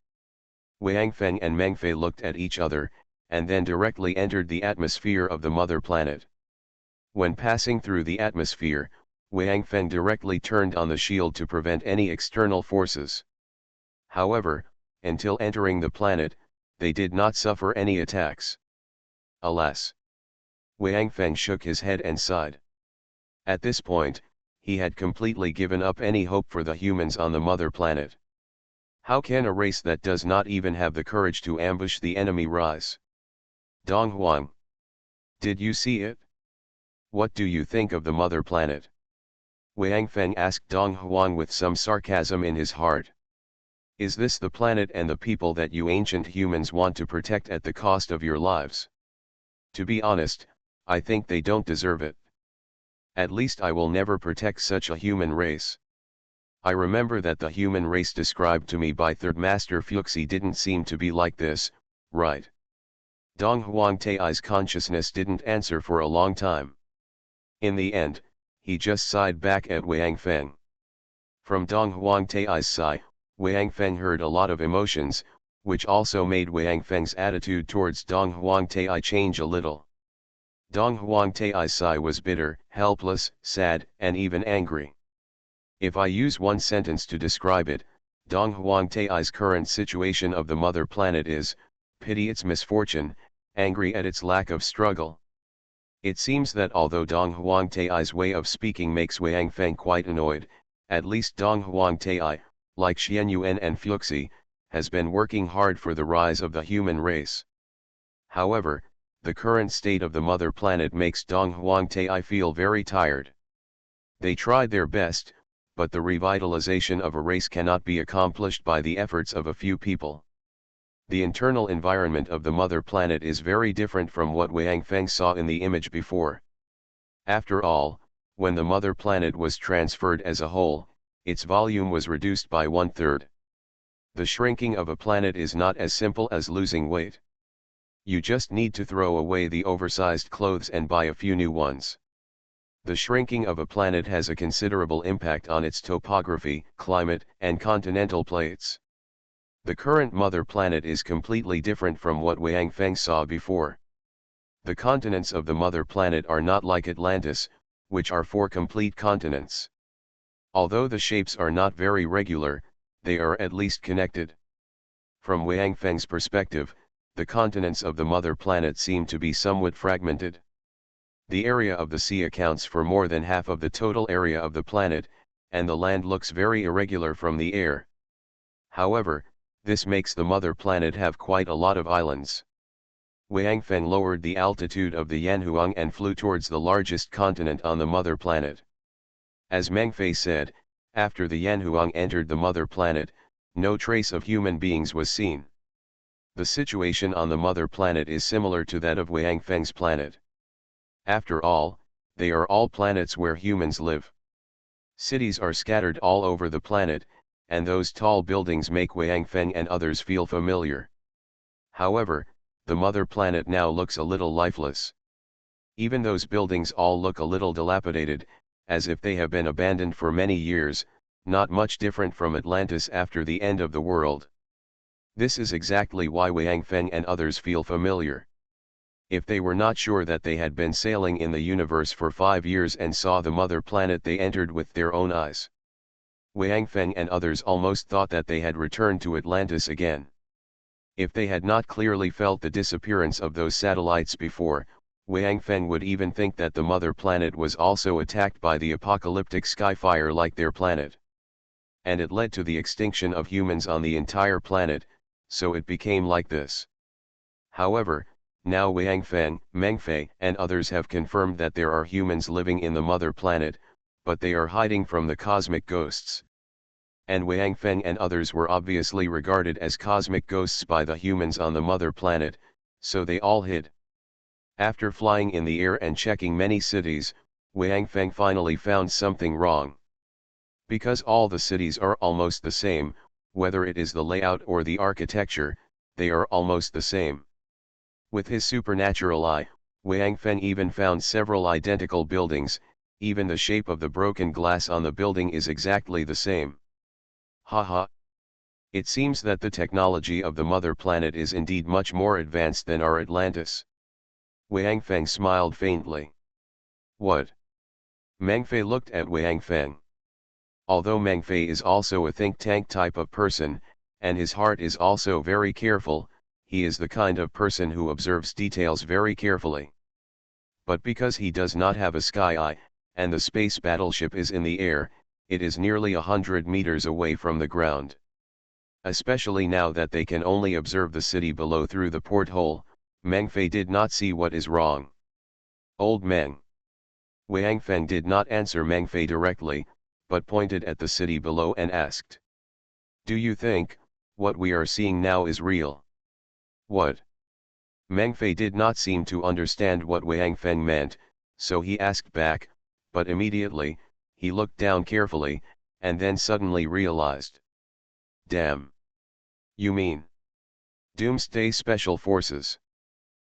Wang Feng and Meng Fei looked at each other, and then directly entered the atmosphere of the mother planet. When passing through the atmosphere, Wang Feng directly turned on the shield to prevent any external forces. However, until entering the planet, they did not suffer any attacks. Alas! Wang Feng shook his head and sighed. At this point, he had completely given up any hope for the humans on the mother planet. How can a race that does not even have the courage to ambush the enemy rise? Dong Huang. Did you see it? What do you think of the mother planet? Wang Feng asked Dong Huang with some sarcasm in his heart. Is this the planet and the people that you ancient humans want to protect at the cost of your lives? To be honest, I think they don't deserve it. At least I will never protect such a human race. I remember that the human race described to me by Third Master Fuxi didn't seem to be like this, right? Dong Huang Tai's consciousness didn't answer for a long time. In the end, he just sighed back at Wang Feng. From Dong Huang Tai's sigh, Wang Feng heard a lot of emotions, which also made Wang Feng's attitude towards Dong Huangtai change a little. Dong Huangtai's sigh was bitter, helpless, sad, and even angry. If I use one sentence to describe it, Dong Huangtai's current situation of the mother planet is, pity its misfortune, angry at its lack of struggle. It seems that although Dong Huangtai's way of speaking makes Wang Feng quite annoyed, at least Dong Huangtai, like Xian Yuan and Fuxi, has been working hard for the rise of the human race. However, the current state of the mother planet makes Dong Huangtai feel very tired. They tried their best, but the revitalization of a race cannot be accomplished by the efforts of a few people. The internal environment of the mother planet is very different from what Wang Feng saw in the image before. After all, when the mother planet was transferred as a whole, its volume was reduced by 1/3. The shrinking of a planet is not as simple as losing weight. You just need to throw away the oversized clothes and buy a few new ones. The shrinking of a planet has a considerable impact on its topography, climate, and continental plates. The current mother planet is completely different from what Wang Feng saw before. The continents of the mother planet are not like Atlantis, which are 4 complete continents. Although the shapes are not very regular, they are at least connected. From Wang Feng's perspective, the continents of the mother planet seem to be somewhat fragmented. The area of the sea accounts for more than half of the total area of the planet, and the land looks very irregular from the air. However, this makes the mother planet have quite a lot of islands. Wang Feng lowered the altitude of the Yanhuang and flew towards the largest continent on the mother planet. As Meng Fei said, after the Yanhuang entered the mother planet, no trace of human beings was seen. The situation on the mother planet is similar to that of Wang Feng's planet. After all, they are all planets where humans live. Cities are scattered all over the planet, and those tall buildings make Wang Feng and others feel familiar. However, the mother planet now looks a little lifeless. Even those buildings all look a little dilapidated, as if they have been abandoned for many years, not much different from Atlantis after the end of the world. This is exactly why Wang Feng and others feel familiar. If they were not sure that they had been sailing in the universe for 5 years and saw the mother planet they entered with their own eyes, Wang Feng and others almost thought that they had returned to Atlantis again. If they had not clearly felt the disappearance of those satellites before, Wang Feng would even think that the mother planet was also attacked by the apocalyptic skyfire like their planet. And it led to the extinction of humans on the entire planet, so it became like this. However, now Wang Feng, Meng Fei, and others have confirmed that there are humans living in the mother planet, but they are hiding from the cosmic ghosts. And Wang Feng and others were obviously regarded as cosmic ghosts by the humans on the mother planet, so they all hid. After flying in the air and checking many cities, Wang Feng finally found something wrong. Because all the cities are almost the same, whether it is the layout or the architecture, they are almost the same. With his supernatural eye, Wang Feng even found several identical buildings, even the shape of the broken glass on the building is exactly the same. Haha. It seems that the technology of the mother planet is indeed much more advanced than our Atlantis. Wang Feng smiled faintly. What? Meng Fei looked at Wang Feng. Although Meng Fei is also a think tank type of person, and his heart is also very careful, he is the kind of person who observes details very carefully. But because he does not have a sky eye, and the space battleship is in the air, it is nearly 100 meters away from the ground. Especially now that they can only observe the city below through the porthole, Meng Fei did not see what is wrong. Old Meng. Wang Feng did not answer Meng Fei directly, but pointed at the city below and asked. Do you think, what we are seeing now is real? What? Meng Fei did not seem to understand what Wang Feng meant, so he asked back, but immediately, he looked down carefully, and then suddenly realized. Damn. You mean? Doomsday Special Forces.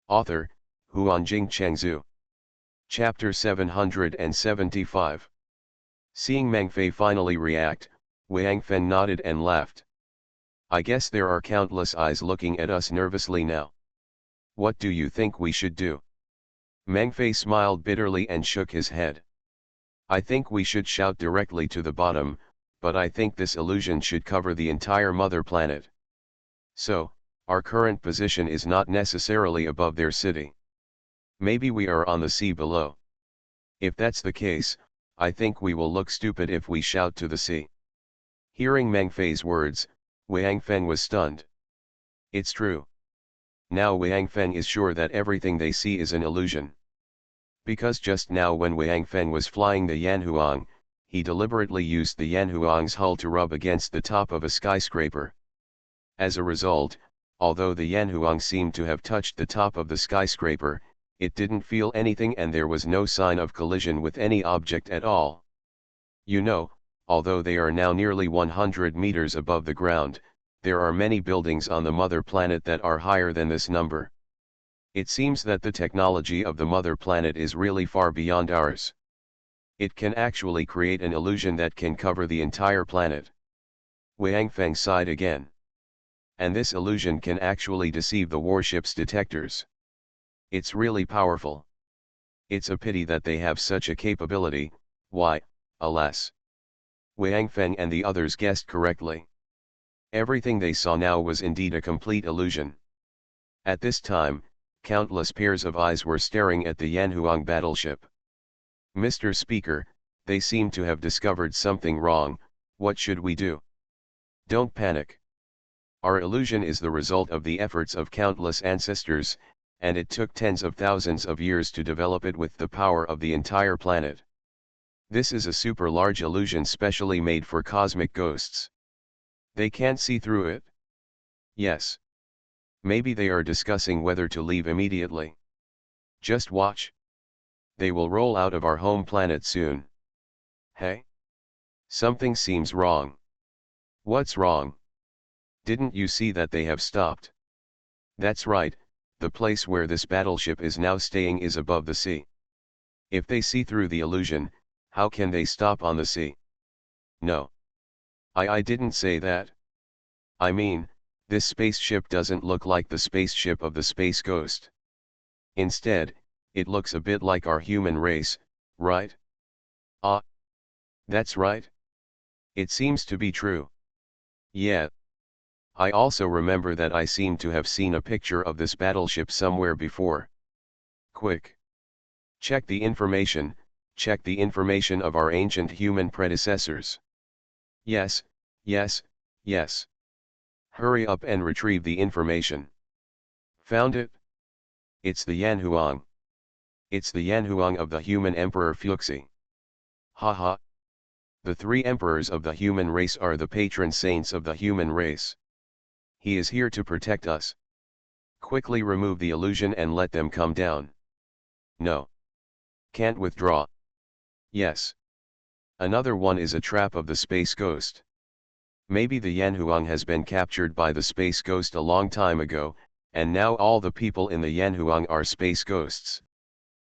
Author, Huanjing Chengzhu. Chapter 775. Seeing Meng Fei finally react, Wang Feng nodded and laughed. I guess there are countless eyes looking at us nervously now. What do you think we should do? Mengfei smiled bitterly and shook his head. I think we should shout directly to the bottom, but I think this illusion should cover the entire mother planet. So, our current position is not necessarily above their city. Maybe we are on the sea below. If that's the case, I think we will look stupid if we shout to the sea. Hearing Mengfei's words, Wang Feng was stunned. It's true. Now Wang Feng is sure that everything they see is an illusion. Because just now when Wang Feng was flying the Yanhuang, he deliberately used the Yanhuang's hull to rub against the top of a skyscraper. As a result, although the Yanhuang seemed to have touched the top of the skyscraper, it didn't feel anything and there was no sign of collision with any object at all. You know, although they are now nearly 100 meters above the ground, there are many buildings on the mother planet that are higher than this number. It seems that the technology of the mother planet is really far beyond ours. It can actually create an illusion that can cover the entire planet. Wang Feng sighed again. And this illusion can actually deceive the warship's detectors. It's really powerful. It's a pity that they have such a capability. Why, alas. Wang Feng and the others guessed correctly. Everything they saw now was indeed a complete illusion. At this time, countless pairs of eyes were staring at the Yanhuang battleship. Mr. Speaker, they seem to have discovered something wrong. What should we do? Don't panic. Our illusion is the result of the efforts of countless ancestors, and it took tens of thousands of years to develop it with the power of the entire planet. This is a super large illusion specially made for cosmic ghosts. They can't see through it. Yes. Maybe they are discussing whether to leave immediately. Just watch. They will roll out of our home planet soon. Hey? Something seems wrong. What's wrong? Didn't you see that they have stopped? That's right, the place where this battleship is now staying is above the sea. If they see through the illusion, how can they stop on the sea? No. I didn't say that. I mean, this spaceship doesn't look like the spaceship of the Space Ghost. Instead, it looks a bit like our human race, right? Ah. That's right. It seems to be true. Yeah. I also remember that I seem to have seen a picture of this battleship somewhere before. Quick. Check the information of our ancient human predecessors. Yes, yes, yes. Hurry up and retrieve the information. Found it? It's the Yanhuang. It's the Yanhuang of the human emperor Fuxi. Haha. The three emperors of the human race are the patron saints of the human race. He is here to protect us. Quickly remove the illusion and let them come down. No. Can't withdraw. Yes. Another one is a trap of the Space Ghost. Maybe the Yanhuang has been captured by the Space Ghost a long time ago, and now all the people in the Yanhuang are Space Ghosts.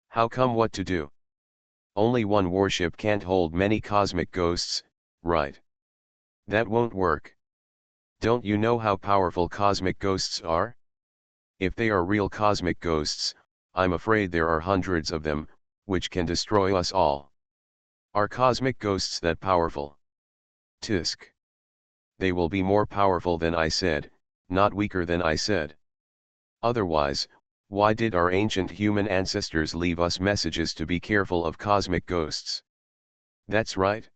How come? What to do? Only one warship can't hold many cosmic ghosts, right? That won't work. Don't you know how powerful cosmic ghosts are? If they are real cosmic ghosts, I'm afraid there are hundreds of them, which can destroy us all. Are cosmic ghosts that powerful? Tisk. They will be more powerful than I said, not weaker than I said. Otherwise, why did our ancient human ancestors leave us messages to be careful of cosmic ghosts? That's right.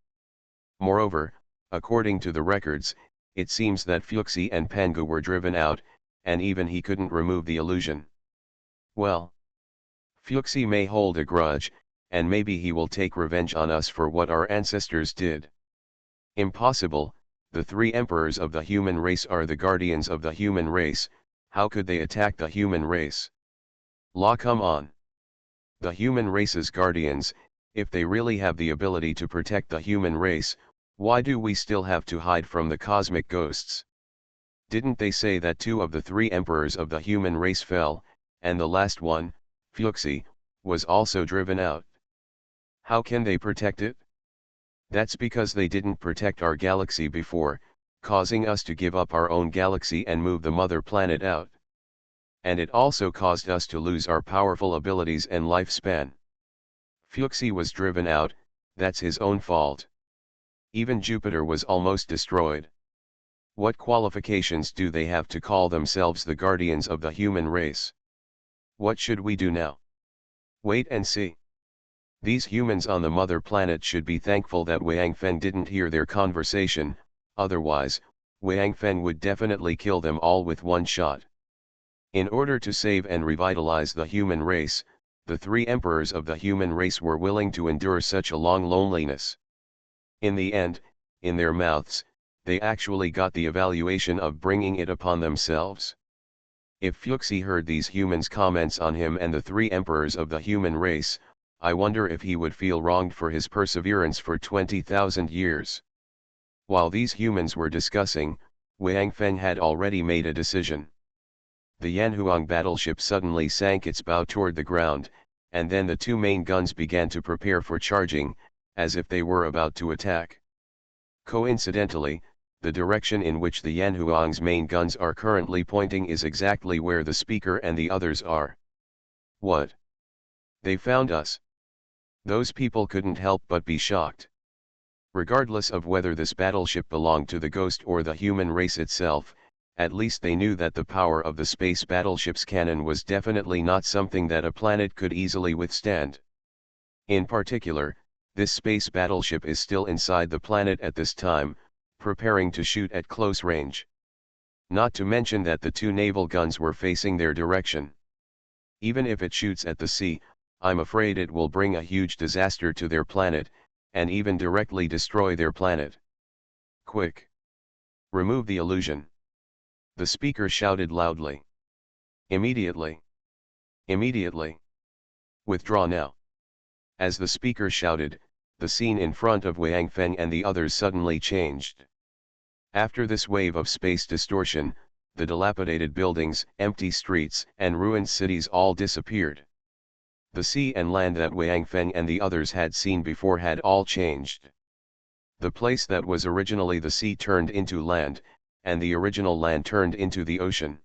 Moreover, according to the records, it seems that Fuxi and Pangu were driven out, and even he couldn't remove the illusion. Well, Fuxi may hold a grudge, and maybe he will take revenge on us for what our ancestors did. Impossible, the three emperors of the human race are the guardians of the human race, how could they attack the human race? La, come on. The human race's guardians, if they really have the ability to protect the human race, why do we still have to hide from the cosmic ghosts? Didn't they say that two of the three emperors of the human race fell, and the last one, Fuxi, was also driven out? How can they protect it? That's because they didn't protect our galaxy before, causing us to give up our own galaxy and move the mother planet out. And it also caused us to lose our powerful abilities and lifespan. Fuxi was driven out, that's his own fault. Even Jupiter was almost destroyed. What qualifications do they have to call themselves the guardians of the human race? What should we do now? Wait and see. These humans on the mother planet should be thankful that Wang Feng didn't hear their conversation, otherwise, Wang Feng would definitely kill them all with one shot. In order to save and revitalize the human race, the three emperors of the human race were willing to endure such a long loneliness. In the end, in their mouths, they actually got the evaluation of bringing it upon themselves. If Fuxi heard these humans' comments on him and the three emperors of the human race, I wonder if he would feel wronged for his perseverance for 20,000 years. While these humans were discussing, Wang Feng had already made a decision. The Yanhuang battleship suddenly sank its bow toward the ground, and then the two main guns began to prepare for charging, as if they were about to attack. Coincidentally, the direction in which the Yanhuang's main guns are currently pointing is exactly where the speaker and the others are. What? They found us. Those people couldn't help but be shocked. Regardless of whether this battleship belonged to the ghost or the human race itself, at least they knew that the power of the space battleship's cannon was definitely not something that a planet could easily withstand. In particular, this space battleship is still inside the planet at this time, preparing to shoot at close range. Not to mention that the two naval guns were facing their direction. Even if it shoots at the sea, I'm afraid it will bring a huge disaster to their planet, and even directly destroy their planet. Quick! Remove the illusion. The speaker shouted loudly. Immediately! Immediately! Withdraw now! As the speaker shouted, the scene in front of Wang Feng and the others suddenly changed. After this wave of space distortion, the dilapidated buildings, empty streets, and ruined cities all disappeared. The sea and land that Wang Feng and the others had seen before had all changed. The place that was originally the sea turned into land, and the original land turned into the ocean.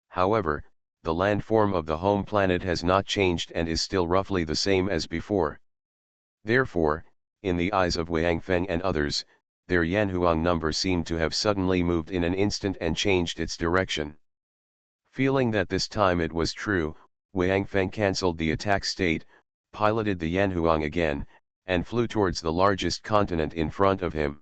However, the landform of the home planet has not changed and is still roughly the same as before. Therefore, in the eyes of Wang Feng and others, their Yanhuang number seemed to have suddenly moved in an instant and changed its direction. Feeling that this time it was true, Wang Feng cancelled the attack state, piloted the Yanhuang again, and flew towards the largest continent in front of him.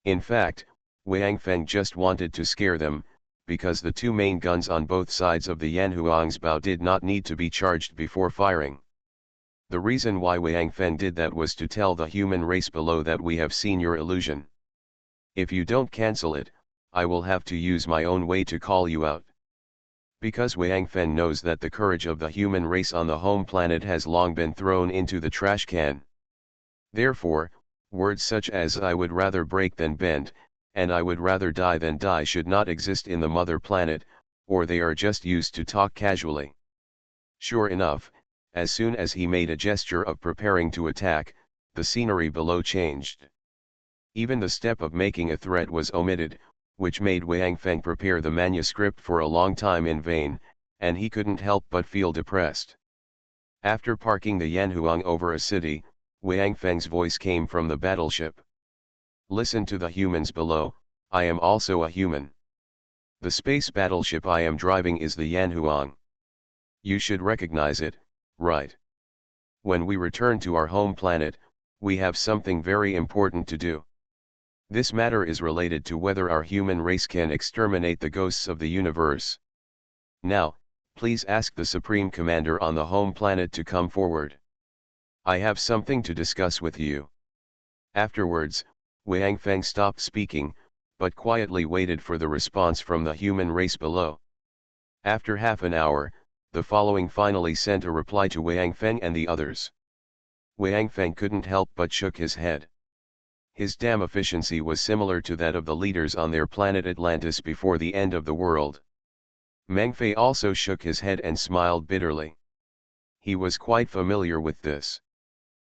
In fact, Wang Feng just wanted to scare them, because the two main guns on both sides of the Yanhuang's bow did not need to be charged before firing. The reason why Wang Feng did that was to tell the human race below that we have seen your illusion. If you don't cancel it, I will have to use my own way to call you out. Because Wang Feng knows that the courage of the human race on the home planet has long been thrown into the trash can. Therefore, words such as "I would rather break than bend," and "I would rather die than die" should not exist in the mother planet, or they are just used to talk casually. Sure enough, as soon as he made a gesture of preparing to attack, the scenery below changed. Even the step of making a threat was omitted, which made Wang Feng prepare the manuscript for a long time in vain, and he couldn't help but feel depressed. After parking the Yanhuang over a city, Wang Feng's voice came from the battleship. Listen to the humans below, I am also a human. The space battleship I am driving is the Yanhuang. You should recognize it, right? When we return to our home planet, we have something very important to do. This matter is related to whether our human race can exterminate the ghosts of the universe. Now, please ask the Supreme Commander on the home planet to come forward. I have something to discuss with you. Afterwards, Wang Feng stopped speaking, but quietly waited for the response from the human race below. After half an hour, the following finally sent a reply to Wang Feng and the others. Wang Feng couldn't help but shook his head. His damn efficiency was similar to that of the leaders on their planet Atlantis before the end of the world. Meng Fei also shook his head and smiled bitterly. He was quite familiar with this.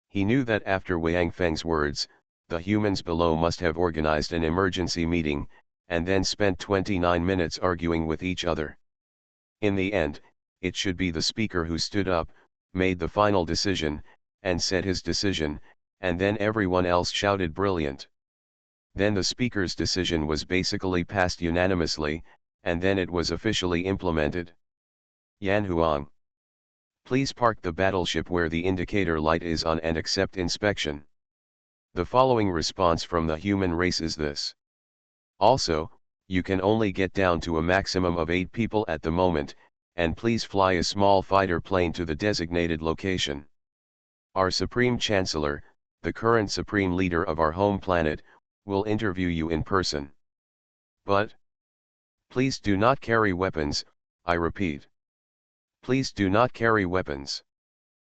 He knew that after Wang Feng's words, the humans below must have organized an emergency meeting, and then spent 29 minutes arguing with each other. In the end, it should be the speaker who stood up, made the final decision, and said his decision, and then everyone else shouted brilliant. Then the speaker's decision was basically passed unanimously, and then it was officially implemented. Yan Huang. Please park the battleship where the indicator light is on and accept inspection. The following response from the human race is this. Also, you can only get down to a maximum of 8 people at the moment, and please fly a small fighter plane to the designated location. Our Supreme Chancellor, the current Supreme Leader of our home planet, will interview you in person. But please do not carry weapons, I repeat. Please do not carry weapons.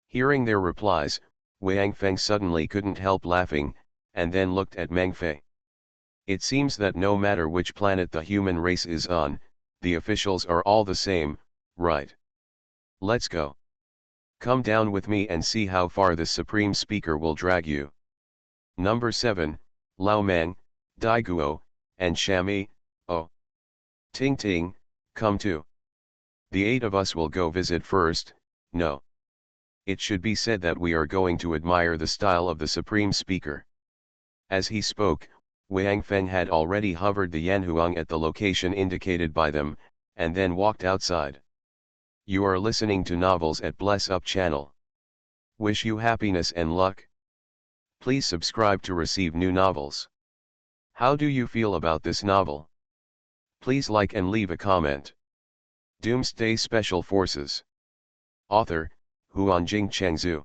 Hearing their replies, Wang Feng suddenly couldn't help laughing, and then looked at Meng Fei. It seems that no matter which planet the human race is on, the officials are all the same, right? Let's go. Come down with me and see how far the Supreme Speaker will drag you. Number 7, Lao Meng, Dai Guo, and Shami, oh. Ting Ting, come too. The 8 of us will go visit first, no. It should be said that we are going to admire the style of the Supreme Speaker. As he spoke, Wang Feng had already hovered the Yanhuang at the location indicated by them, and then walked outside. You are listening to Novels at Bless Up channel. Wish you happiness and luck. Please subscribe to receive new novels. How do you feel about this novel? Please like and leave a comment. Doomsday Special Forces. Author, Huanjing Chengzhu.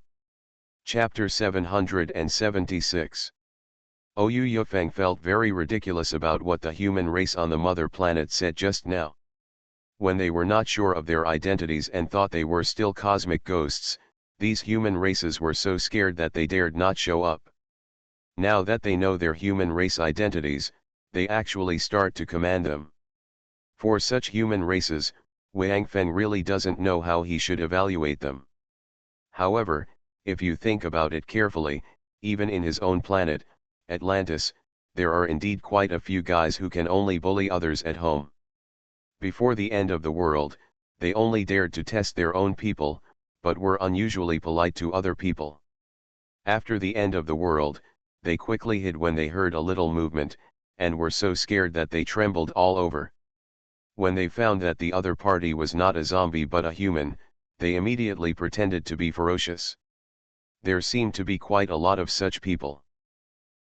Chapter 776. Oyu Yufeng felt very ridiculous about what the human race on the mother planet said just now. When they were not sure of their identities and thought they were still cosmic ghosts, these human races were so scared that they dared not show up. Now that they know their human race identities, they actually start to command them. For such human races, Wang Feng really doesn't know how he should evaluate them. However, if you think about it carefully, even in his own planet, Atlantis, there are indeed quite a few guys who can only bully others at home. Before the end of the world, they only dared to test their own people, but were unusually polite to other people. After the end of the world, they quickly hid when they heard a little movement, and were so scared that they trembled all over. When they found that the other party was not a zombie but a human, they immediately pretended to be ferocious. There seemed to be quite a lot of such people.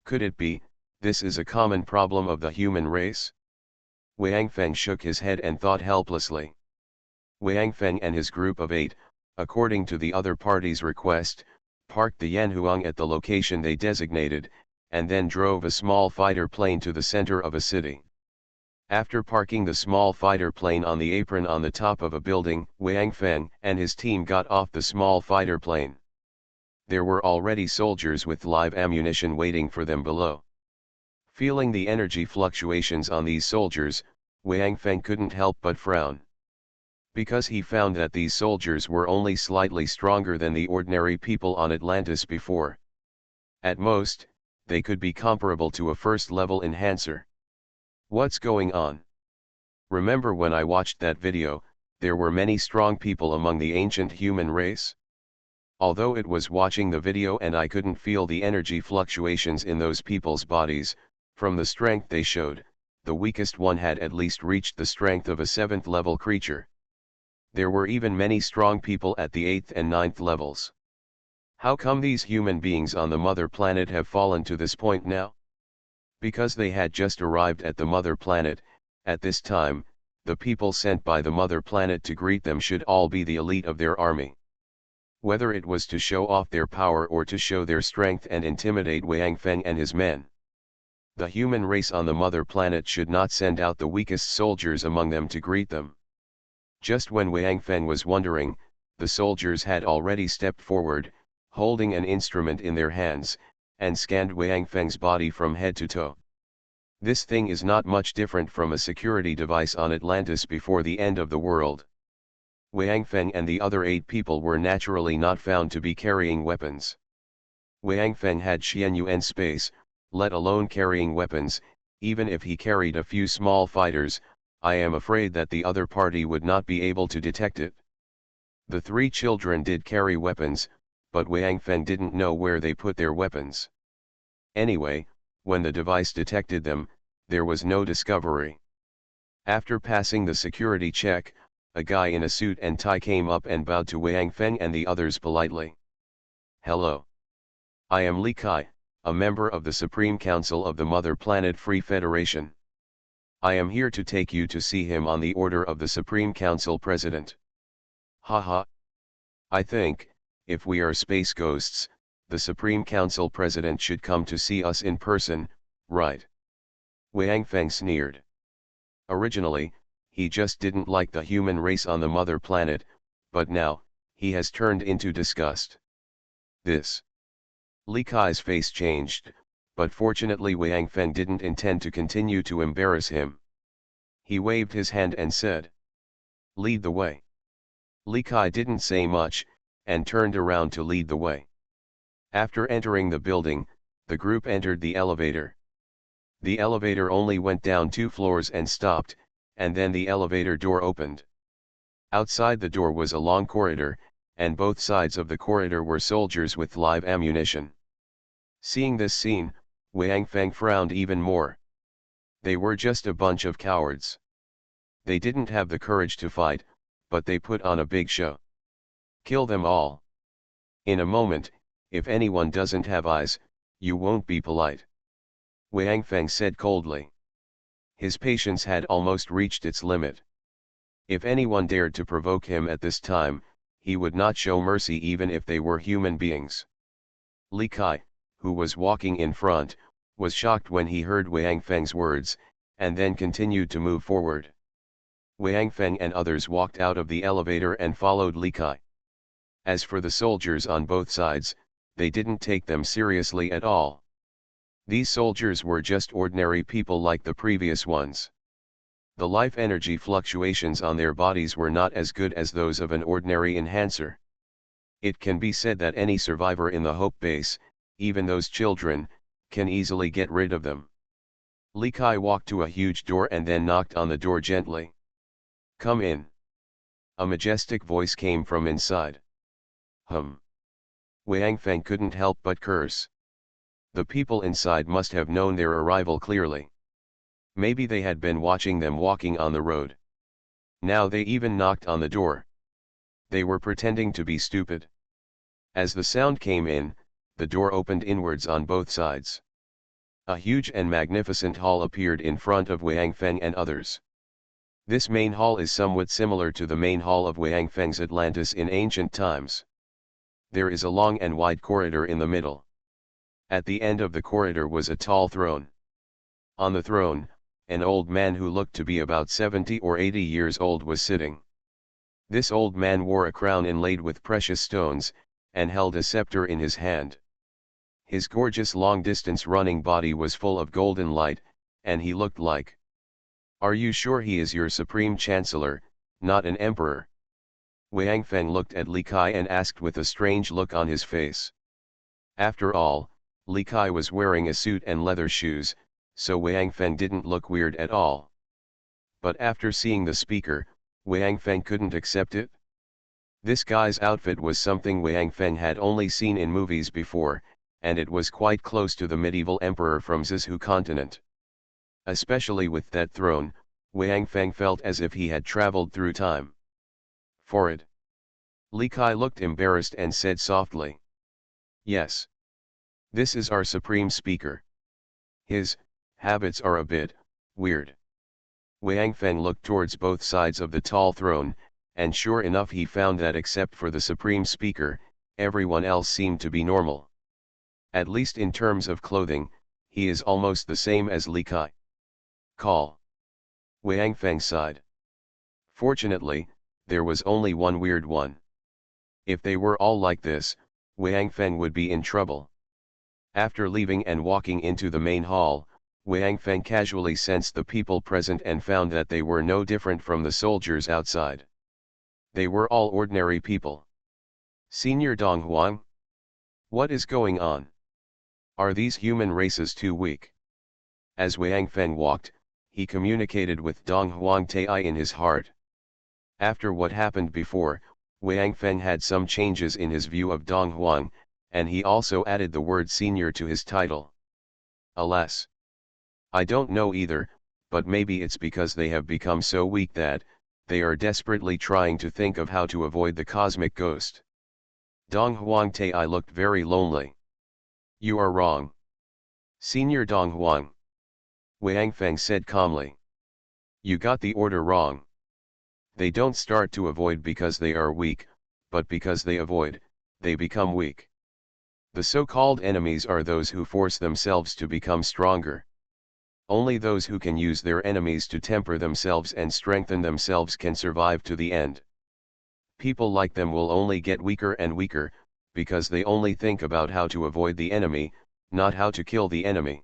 Could it be, this is a common problem of the human race? Wang Feng shook his head and thought helplessly. Wang Feng and his group of 8, according to the other party's request, parked the Yanhuang at the location they designated, and then drove a small fighter plane to the center of a city. After parking the small fighter plane on the apron on the top of a building, Wang Feng and his team got off the small fighter plane. There were already soldiers with live ammunition waiting for them below. Feeling the energy fluctuations on these soldiers, Wang Feng couldn't help but frown. Because he found that these soldiers were only slightly stronger than the ordinary people on Atlantis before. At most, they could be comparable to a first-level enhancer. What's going on? Remember when I watched that video, there were many strong people among the ancient human race? Although it was watching the video and I couldn't feel the energy fluctuations in those people's bodies, from the strength they showed, the weakest one had at least reached the strength of a 7th-level creature. There were even many strong people at the 8th and 9th levels. How come these human beings on the mother planet have fallen to this point now? Because they had just arrived at the mother planet. At this time, the people sent by the mother planet to greet them should all be the elite of their army. Whether it was to show off their power or to show their strength and intimidate Wang Feng and his men. The human race on the mother planet should not send out the weakest soldiers among them to greet them. Just when Wang Feng was wondering, the soldiers had already stepped forward, holding an instrument in their hands, and scanned Wang Feng's body from head to toe. This thing is not much different from a security device on Atlantis before the end of the world. Wang Feng and the other 8 people were naturally not found to be carrying weapons. Wang Feng had Xianyuan space, let alone carrying weapons. Even if he carried a few small fighters, I am afraid that the other party would not be able to detect it. The three children did carry weapons, but Wang Feng didn't know where they put their weapons. Anyway, when the device detected them, there was no discovery. After passing the security check, a guy in a suit and tie came up and bowed to Wang Feng and the others politely. "Hello. I am Li Kai, a member of the Supreme Council of the Mother Planet Free Federation. I am here to take you to see him on the order of the Supreme Council President." Haha. I think, if we are space ghosts, the Supreme Council President should come to see us in person, right? Wang Feng sneered. Originally, he just didn't like the human race on the Mother Planet, but now, he has turned into disgust. This. Li Kai's face changed, but fortunately Wang Feng didn't intend to continue to embarrass him. He waved his hand and said, "Lead the way." Li Kai didn't say much, and turned around to lead the way. After entering the building, the group entered the elevator. The elevator only went down 2 floors and stopped, and then the elevator door opened. Outside the door was a long corridor, and both sides of the corridor were soldiers with live ammunition. Seeing this scene, Wang Feng frowned even more. They were just a bunch of cowards. They didn't have the courage to fight, but they put on a big show. Kill them all. In a moment, if anyone doesn't have eyes, you won't be polite. Wang Feng said coldly. His patience had almost reached its limit. If anyone dared to provoke him at this time, he would not show mercy even if they were human beings. Li Kai, who was walking in front, was shocked when he heard Wang Feng's words, and then continued to move forward. Wang Feng and others walked out of the elevator and followed Li Kai. As for the soldiers on both sides, they didn't take them seriously at all. These soldiers were just ordinary people like the previous ones. The life energy fluctuations on their bodies were not as good as those of an ordinary enhancer. It can be said that any survivor in the Hope Base, even those children, can easily get rid of them. Li Kai walked to a huge door and then knocked on the door gently. "Come in." A majestic voice came from inside. Wang Feng couldn't help but curse. The people inside must have known their arrival clearly. Maybe they had been watching them walking on the road. Now they even knocked on the door. They were pretending to be stupid. As the sound came in, the door opened inwards on both sides. A huge and magnificent hall appeared in front of Wang Feng and others. This main hall is somewhat similar to the main hall of Wang Feng's Atlantis in ancient times. There is a long and wide corridor in the middle. At the end of the corridor was a tall throne. On the throne, an old man who looked to be about 70 or 80 years old was sitting. This old man wore a crown inlaid with precious stones, and held a scepter in his hand. His gorgeous long-distance running body was full of golden light, and he looked like. "Are you sure he is your supreme chancellor, not an emperor?" Wang Feng looked at Li Kai and asked with a strange look on his face. After all, Li Kai was wearing a suit and leather shoes, so Wang Feng didn't look weird at all. But after seeing the speaker, Wang Feng couldn't accept it. This guy's outfit was something Wang Feng had only seen in movies before, and it was quite close to the medieval emperor from Zizhu continent. Especially with that throne, Wang Feng felt as if he had traveled through time. "For it." Li Kai looked embarrassed and said softly. "Yes. This is our supreme speaker. His habits are a bit weird." Wang Feng looked towards both sides of the tall throne, and sure enough he found that except for the supreme speaker, everyone else seemed to be normal. At least in terms of clothing, he is almost the same as Li Kai. "Call." Wang Feng sighed. Fortunately, there was only one weird one. If they were all like this, Wang Feng would be in trouble. After leaving and walking into the main hall, Wang Feng casually sensed the people present and found that they were no different from the soldiers outside. They were all ordinary people. "Senior Dong Huang? What is going on?" Are these human races too weak? As Wang Feng walked, he communicated with Dong Huang Tai in his heart. After what happened before, Wang Feng had some changes in his view of Dong Huang, and he also added the word senior to his title. Alas! I don't know either, but maybe it's because they have become so weak that they are desperately trying to think of how to avoid the cosmic ghost. Dong Huang Tai looked very lonely. You are wrong. Senior Dong Huang. Wang Feng said calmly. You got the order wrong. They don't start to avoid because they are weak, but because they avoid, they become weak. The so-called enemies are those who force themselves to become stronger. Only those who can use their enemies to temper themselves and strengthen themselves can survive to the end. People like them will only get weaker and weaker, because they only think about how to avoid the enemy, not how to kill the enemy.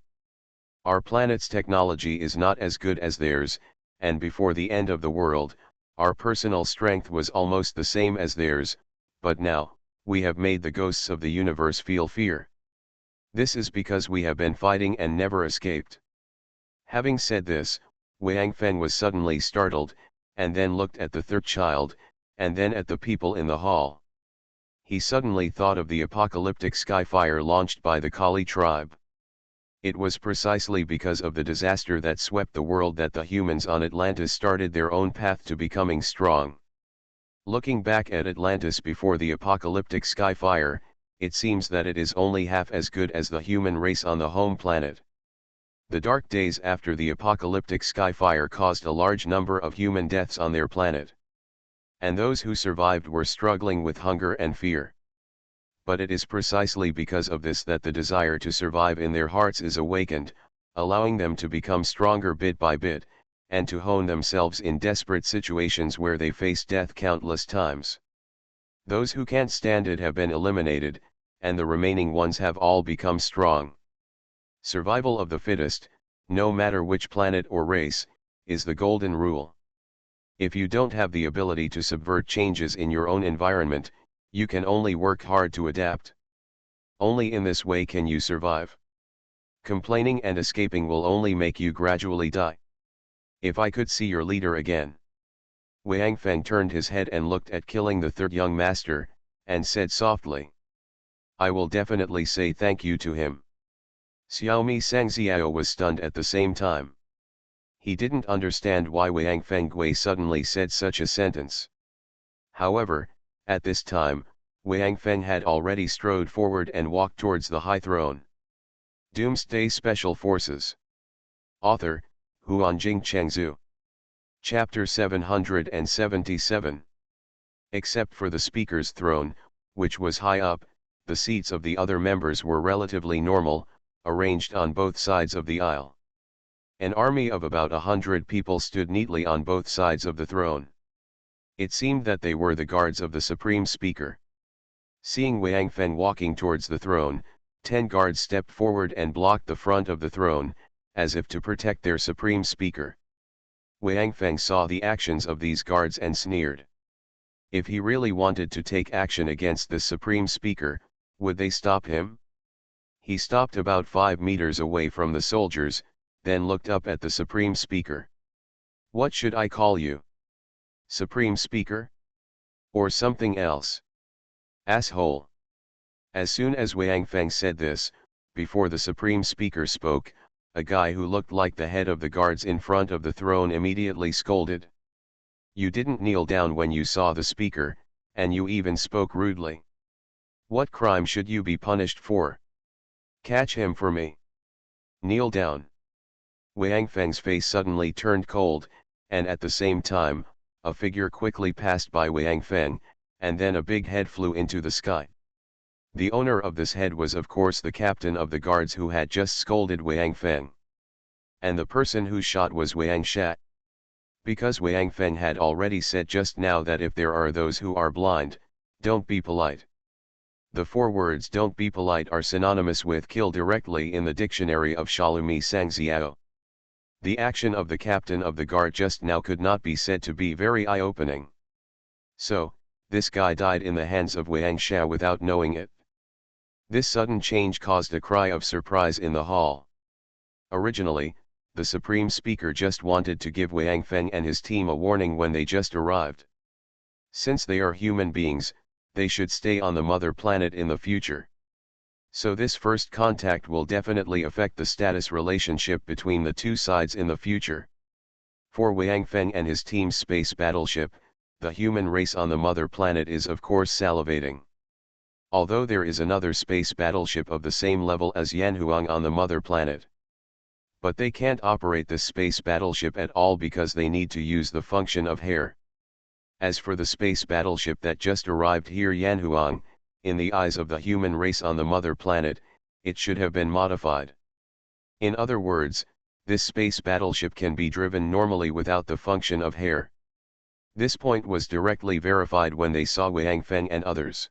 Our planet's technology is not as good as theirs, and before the end of the world, our personal strength was almost the same as theirs, but now, we have made the ghosts of the universe feel fear. This is because we have been fighting and never escaped. Having said this, Wang Feng was suddenly startled, and then looked at the third child, and then at the people in the hall. He suddenly thought of the apocalyptic skyfire launched by the Kali tribe. It was precisely because of the disaster that swept the world that the humans on Atlantis started their own path to becoming strong. Looking back at Atlantis before the apocalyptic skyfire, it seems that it is only half as good as the human race on the home planet. The dark days after the apocalyptic skyfire caused a large number of human deaths on their planet. And those who survived were struggling with hunger and fear. But it is precisely because of this that the desire to survive in their hearts is awakened, allowing them to become stronger bit by bit, and to hone themselves in desperate situations where they face death countless times. Those who can't stand it have been eliminated, and the remaining ones have all become strong. Survival of the fittest, no matter which planet or race, is the golden rule. If you don't have the ability to subvert changes in your own environment, you can only work hard to adapt. Only in this way can you survive. Complaining and escaping will only make you gradually die. If I could see your leader again. Wang Feng turned his head and looked at Killing the third young master, and said softly. I will definitely say thank you to him. Xiaomi Sangxiao was stunned at the same time. He didn't understand why Wang Feng suddenly said such a sentence. However, at this time, Wang Feng had already strode forward and walked towards the high throne. Doomsday Special Forces. Author, Huanjing Chengzhu. Chapter 777. Except for the speaker's throne, which was high up, the seats of the other members were relatively normal, arranged on both sides of the aisle. An army of about 100 people stood neatly on both sides of the throne. It seemed that they were the guards of the Supreme Speaker. Seeing Wang Feng walking towards the throne, 10 guards stepped forward and blocked the front of the throne, as if to protect their Supreme Speaker. Wang Feng saw the actions of these guards and sneered. If he really wanted to take action against the Supreme Speaker, would they stop him? He stopped about 5 meters away from the soldiers, then looked up at the Supreme Speaker. What should I call you? Supreme Speaker? Or something else? Asshole. As soon as Wang Feng said this, before the Supreme Speaker spoke, a guy who looked like the head of the guards in front of the throne immediately scolded. You didn't kneel down when you saw the speaker, and you even spoke rudely. What crime should you be punished for? Catch him for me. Kneel down. Wang Feng's face suddenly turned cold, and at the same time, a figure quickly passed by Wang Feng, and then a big head flew into the sky. The owner of this head was of course the captain of the guards who had just scolded Wang Feng. And the person who shot was Wang Sha. Because Wang Feng had already said just now that if there are those who are blind, don't be polite. The 4 words don't be polite are synonymous with kill directly in the dictionary of Xiaomi Sangxiao. The action of the captain of the guard just now could not be said to be very eye-opening. So, this guy died in the hands of Wang Sha without knowing it. This sudden change caused a cry of surprise in the hall. Originally, the Supreme Speaker just wanted to give Wang Feng and his team a warning when they just arrived. Since they are human beings, they should stay on the mother planet in the future. So this first contact will definitely affect the status relationship between the two sides in the future. For Wang Feng and his team's space battleship, the human race on the mother planet is of course salivating. Although there is another space battleship of the same level as Yanhuang on the mother planet. But they can't operate this space battleship at all because they need to use the function of hair. As for the space battleship that just arrived here Yanhuang, in the eyes of the human race on the mother planet, it should have been modified. In other words, this space battleship can be driven normally without the function of hair. This point was directly verified when they saw Wang Feng and others.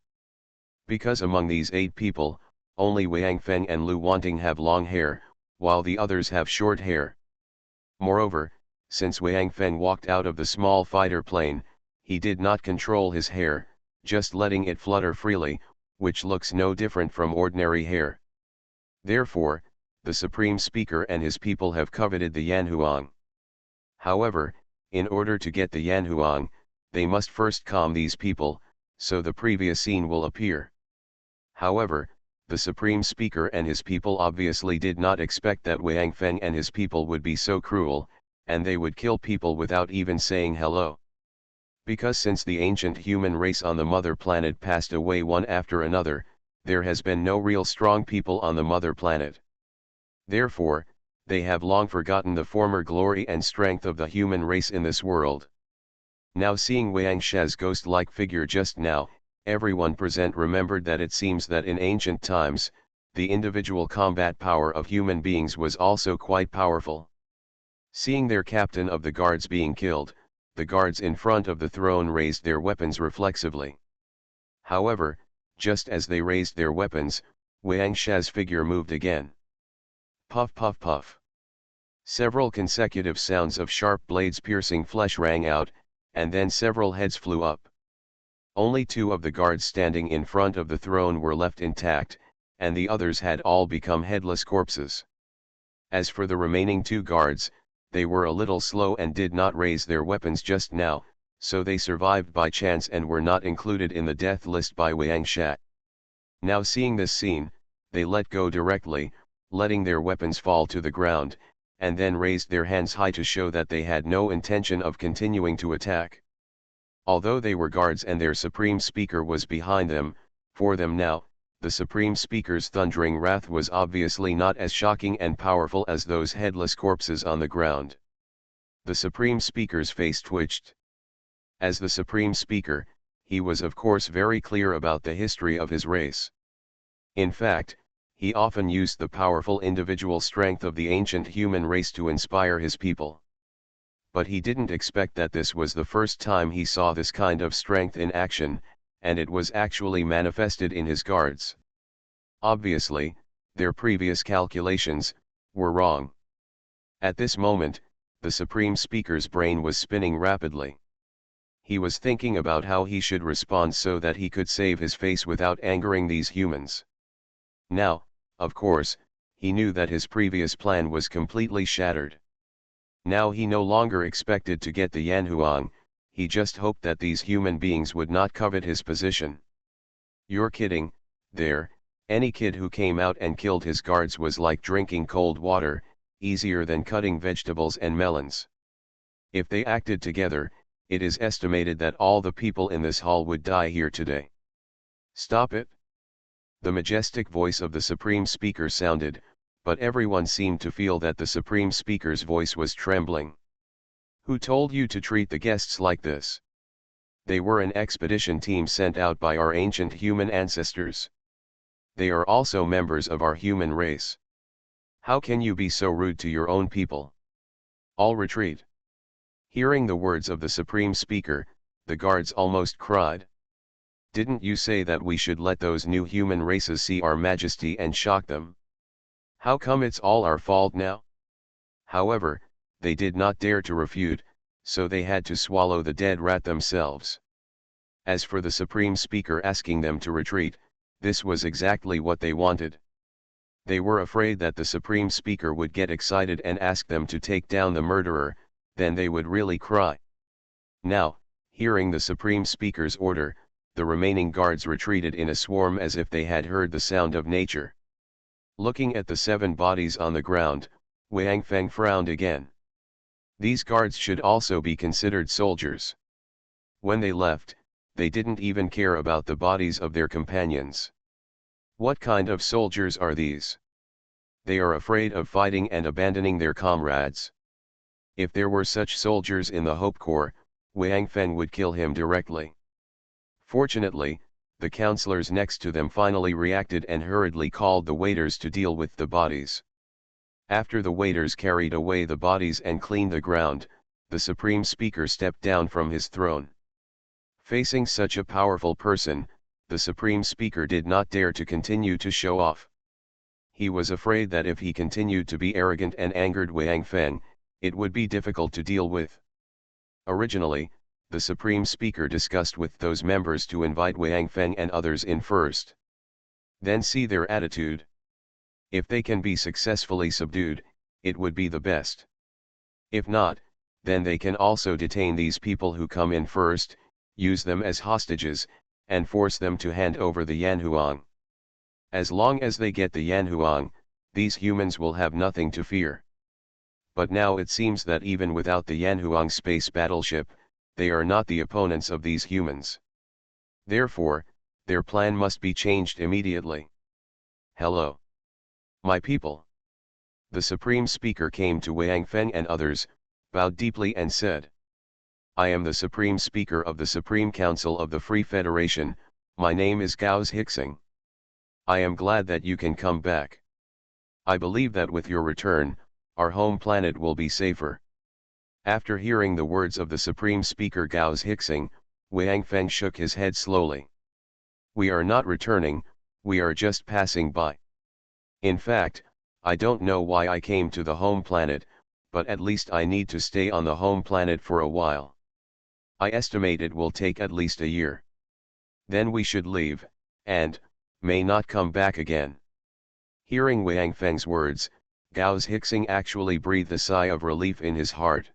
Because among these 8 people, only Wang Feng and Lu Wanting have long hair, while the others have short hair. Moreover, since Wang Feng walked out of the small fighter plane, he did not control his hair, just letting it flutter freely, which looks no different from ordinary hair. Therefore, the Supreme Speaker and his people have coveted the Yanhuang. However, in order to get the Yanhuang, they must first calm these people, so the previous scene will appear. However, the Supreme Speaker and his people obviously did not expect that Wang Feng and his people would be so cruel, and they would kill people without even saying hello. Because since the ancient human race on the mother planet passed away one after another, there has been no real strong people on the mother planet. Therefore, they have long forgotten the former glory and strength of the human race in this world. Now seeing Wang She's ghost-like figure just now, everyone present remembered that it seems that in ancient times, the individual combat power of human beings was also quite powerful. Seeing their captain of the guards being killed, the guards in front of the throne raised their weapons reflexively. However, just as they raised their weapons, Wang She's figure moved again. Puff puff puff. Several consecutive sounds of sharp blades piercing flesh rang out, and then several heads flew up. Only 2 of the guards standing in front of the throne were left intact, and the others had all become headless corpses. As for the remaining 2 guards, they were a little slow and did not raise their weapons just now, so they survived by chance and were not included in the death list by Wang Shi. Now seeing this scene, they let go directly, letting their weapons fall to the ground, and then raised their hands high to show that they had no intention of continuing to attack. Although they were guards and their Supreme Speaker was behind them, for them now, the Supreme Speaker's thundering wrath was obviously not as shocking and powerful as those headless corpses on the ground. The Supreme Speaker's face twitched. As the Supreme Speaker, he was of course very clear about the history of his race. In fact, he often used the powerful individual strength of the ancient human race to inspire his people. But he didn't expect that this was the first time he saw this kind of strength in action, and it was actually manifested in his guards. Obviously, their previous calculations were wrong. At this moment, the Supreme Speaker's brain was spinning rapidly. He was thinking about how he should respond so that he could save his face without angering these humans. Now, of course, he knew that his previous plan was completely shattered. Now he no longer expected to get the Yanhuang, he just hoped that these human beings would not covet his position. You're kidding, there, any kid who came out and killed his guards was like drinking cold water, easier than cutting vegetables and melons. If they acted together, it is estimated that all the people in this hall would die here today. Stop it! The majestic voice of the Supreme Speaker sounded, but everyone seemed to feel that the Supreme Speaker's voice was trembling. Who told you to treat the guests like this? They were an expedition team sent out by our ancient human ancestors. They are also members of our human race. How can you be so rude to your own people? All retreat. Hearing the words of the Supreme Speaker, the guards almost cried. Didn't you say that we should let those new human races see our majesty and shock them? How come it's all our fault now? However, they did not dare to refute, so they had to swallow the dead rat themselves. As for the Supreme Speaker asking them to retreat, This was exactly what they wanted. They were afraid that the Supreme Speaker would get excited and ask them to take down the murderer, then they would really cry. Now, hearing the Supreme Speaker's order, the remaining guards retreated in a swarm as if they had heard the sound of nature. Looking at the 7 bodies on the ground, Wang Feng frowned again. These guards should also be considered soldiers. When they left, they didn't even care about the bodies of their companions. What kind of soldiers are these? They are afraid of fighting and abandoning their comrades. If there were such soldiers in the Hope Corps, Wang Feng would kill him directly. Fortunately, the counselors next to them finally reacted and hurriedly called the waiters to deal with the bodies. After the waiters carried away the bodies and cleaned the ground, the Supreme Speaker stepped down from his throne. Facing such a powerful person, the Supreme Speaker did not dare to continue to show off. He was afraid that if he continued to be arrogant and angered Wang Feng, it would be difficult to deal with. Originally, the Supreme Speaker discussed with those members to invite Wang Feng and others in first. Then see their attitude. If they can be successfully subdued, it would be the best. If not, then they can also detain these people who come in first, use them as hostages, and force them to hand over the Yanhuang. As long as they get the Yanhuang, these humans will have nothing to fear. But now it seems that even without the Yanhuang space battleship, they are not the opponents of these humans. Therefore, their plan must be changed immediately. Hello, my people. The Supreme Speaker came to Wang Feng and others, bowed deeply and said, I am the Supreme Speaker of the Supreme Council of the Free Federation, my name is Gauss Hixing. I am glad that you can come back. I believe that with your return, our home planet will be safer. After hearing the words of the Supreme Speaker Gauss Hixing, Wang Feng shook his head slowly. We are not returning, we are just passing by. In fact, I don't know why I came to the home planet, but at least I need to stay on the home planet for a while. I estimate it will take at least a year. Then we should leave, and may not come back again. Hearing Wang Feng's words, Gauss Hixing actually breathed a sigh of relief in his heart.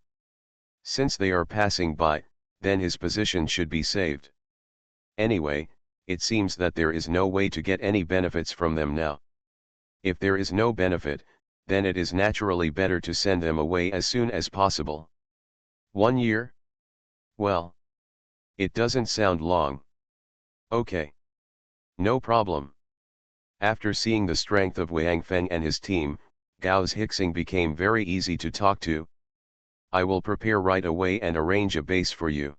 Since they are passing by, then his position should be saved. Anyway, it seems that there is no way to get any benefits from them now. If there is no benefit, then it is naturally better to send them away as soon as possible. 1 year? Well, it doesn't sound long. Okay. No problem. After seeing the strength of Wang Feng and his team, Gauss Hixing became very easy to talk to. I will prepare right away and arrange a base for you.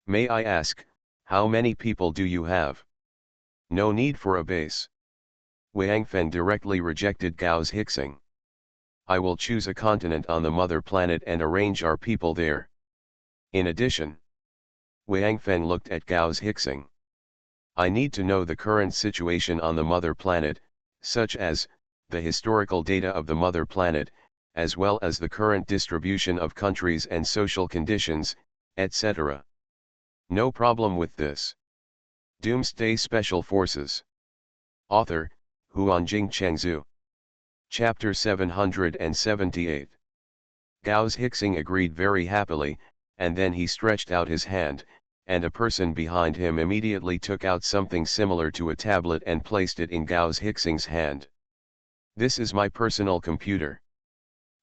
May I ask, how many people do you have? No need for a base. Wang Feng directly rejected Gauss Hixing. I will choose a continent on the mother planet and arrange our people there. In addition, Wang Feng looked at Gauss Hixing. I need to know the current situation on the mother planet, such as the historical data of the mother planet, as well as the current distribution of countries and social conditions, etc. No problem with this. Doomsday Special Forces. Author, Huanjing Chengzhu. Chapter 778. Gauss Hixing agreed very happily, and then he stretched out his hand, and a person behind him immediately took out something similar to a tablet and placed it in Gauss Hixing's hand. This is my personal computer.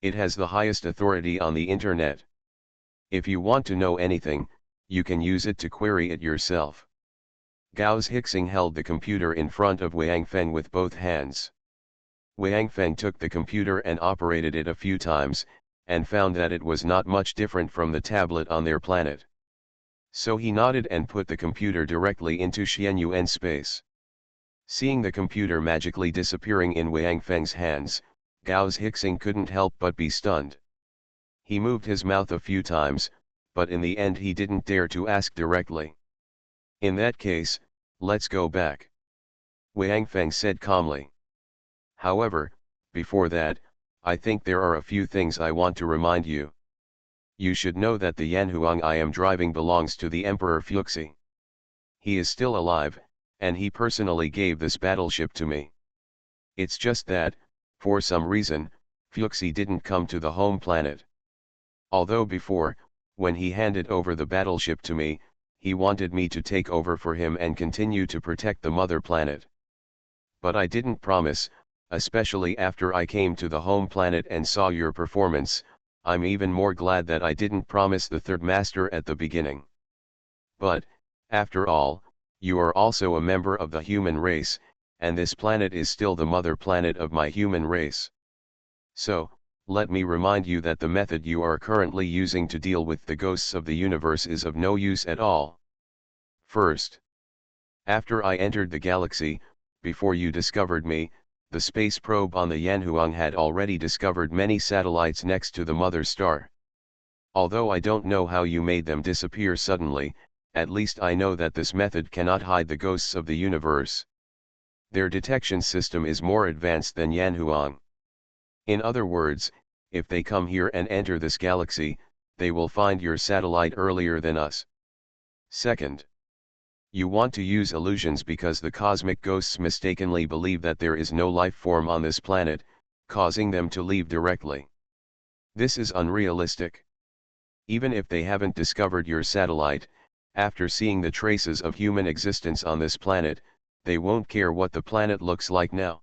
It has the highest authority on the internet. If you want to know anything, you can use it to query it yourself. Gauss Hixing held the computer in front of Wang Feng with both hands. Wang Feng took the computer and operated it a few times, and found that it was not much different from the tablet on their planet. So he nodded and put the computer directly into Xianyuan space. Seeing the computer magically disappearing in Wang Feng's hands, Gauss Hixing couldn't help but be stunned. He moved his mouth a few times, but in the end he didn't dare to ask directly. In that case, let's go back. Wang Feng said calmly. However, before that, I think there are a few things I want to remind you. You should know that the Yanhuang I am driving belongs to the Emperor Fuxi. He is still alive, and he personally gave this battleship to me. It's just that, for some reason, Fuxi didn't come to the home planet. Although before, when he handed over the battleship to me, he wanted me to take over for him and continue to protect the mother planet. But I didn't promise, especially after I came to the home planet and saw your performance. I'm even more glad that I didn't promise the third master at the beginning. But, after all, you are also a member of the human race, and this planet is still the mother planet of my human race. So, let me remind you that the method you are currently using to deal with the ghosts of the universe is of no use at all. First, after I entered the galaxy, before you discovered me, the space probe on the Yanhuang had already discovered many satellites next to the mother star. Although I don't know how you made them disappear suddenly, at least I know that this method cannot hide the ghosts of the universe. Their detection system is more advanced than Yanhuang. In other words, if they come here and enter this galaxy, they will find your satellite earlier than us. Second, you want to use illusions because the cosmic ghosts mistakenly believe that there is no life form on this planet, causing them to leave directly. This is unrealistic. Even if they haven't discovered your satellite, after seeing the traces of human existence on this planet, they won't care what the planet looks like now.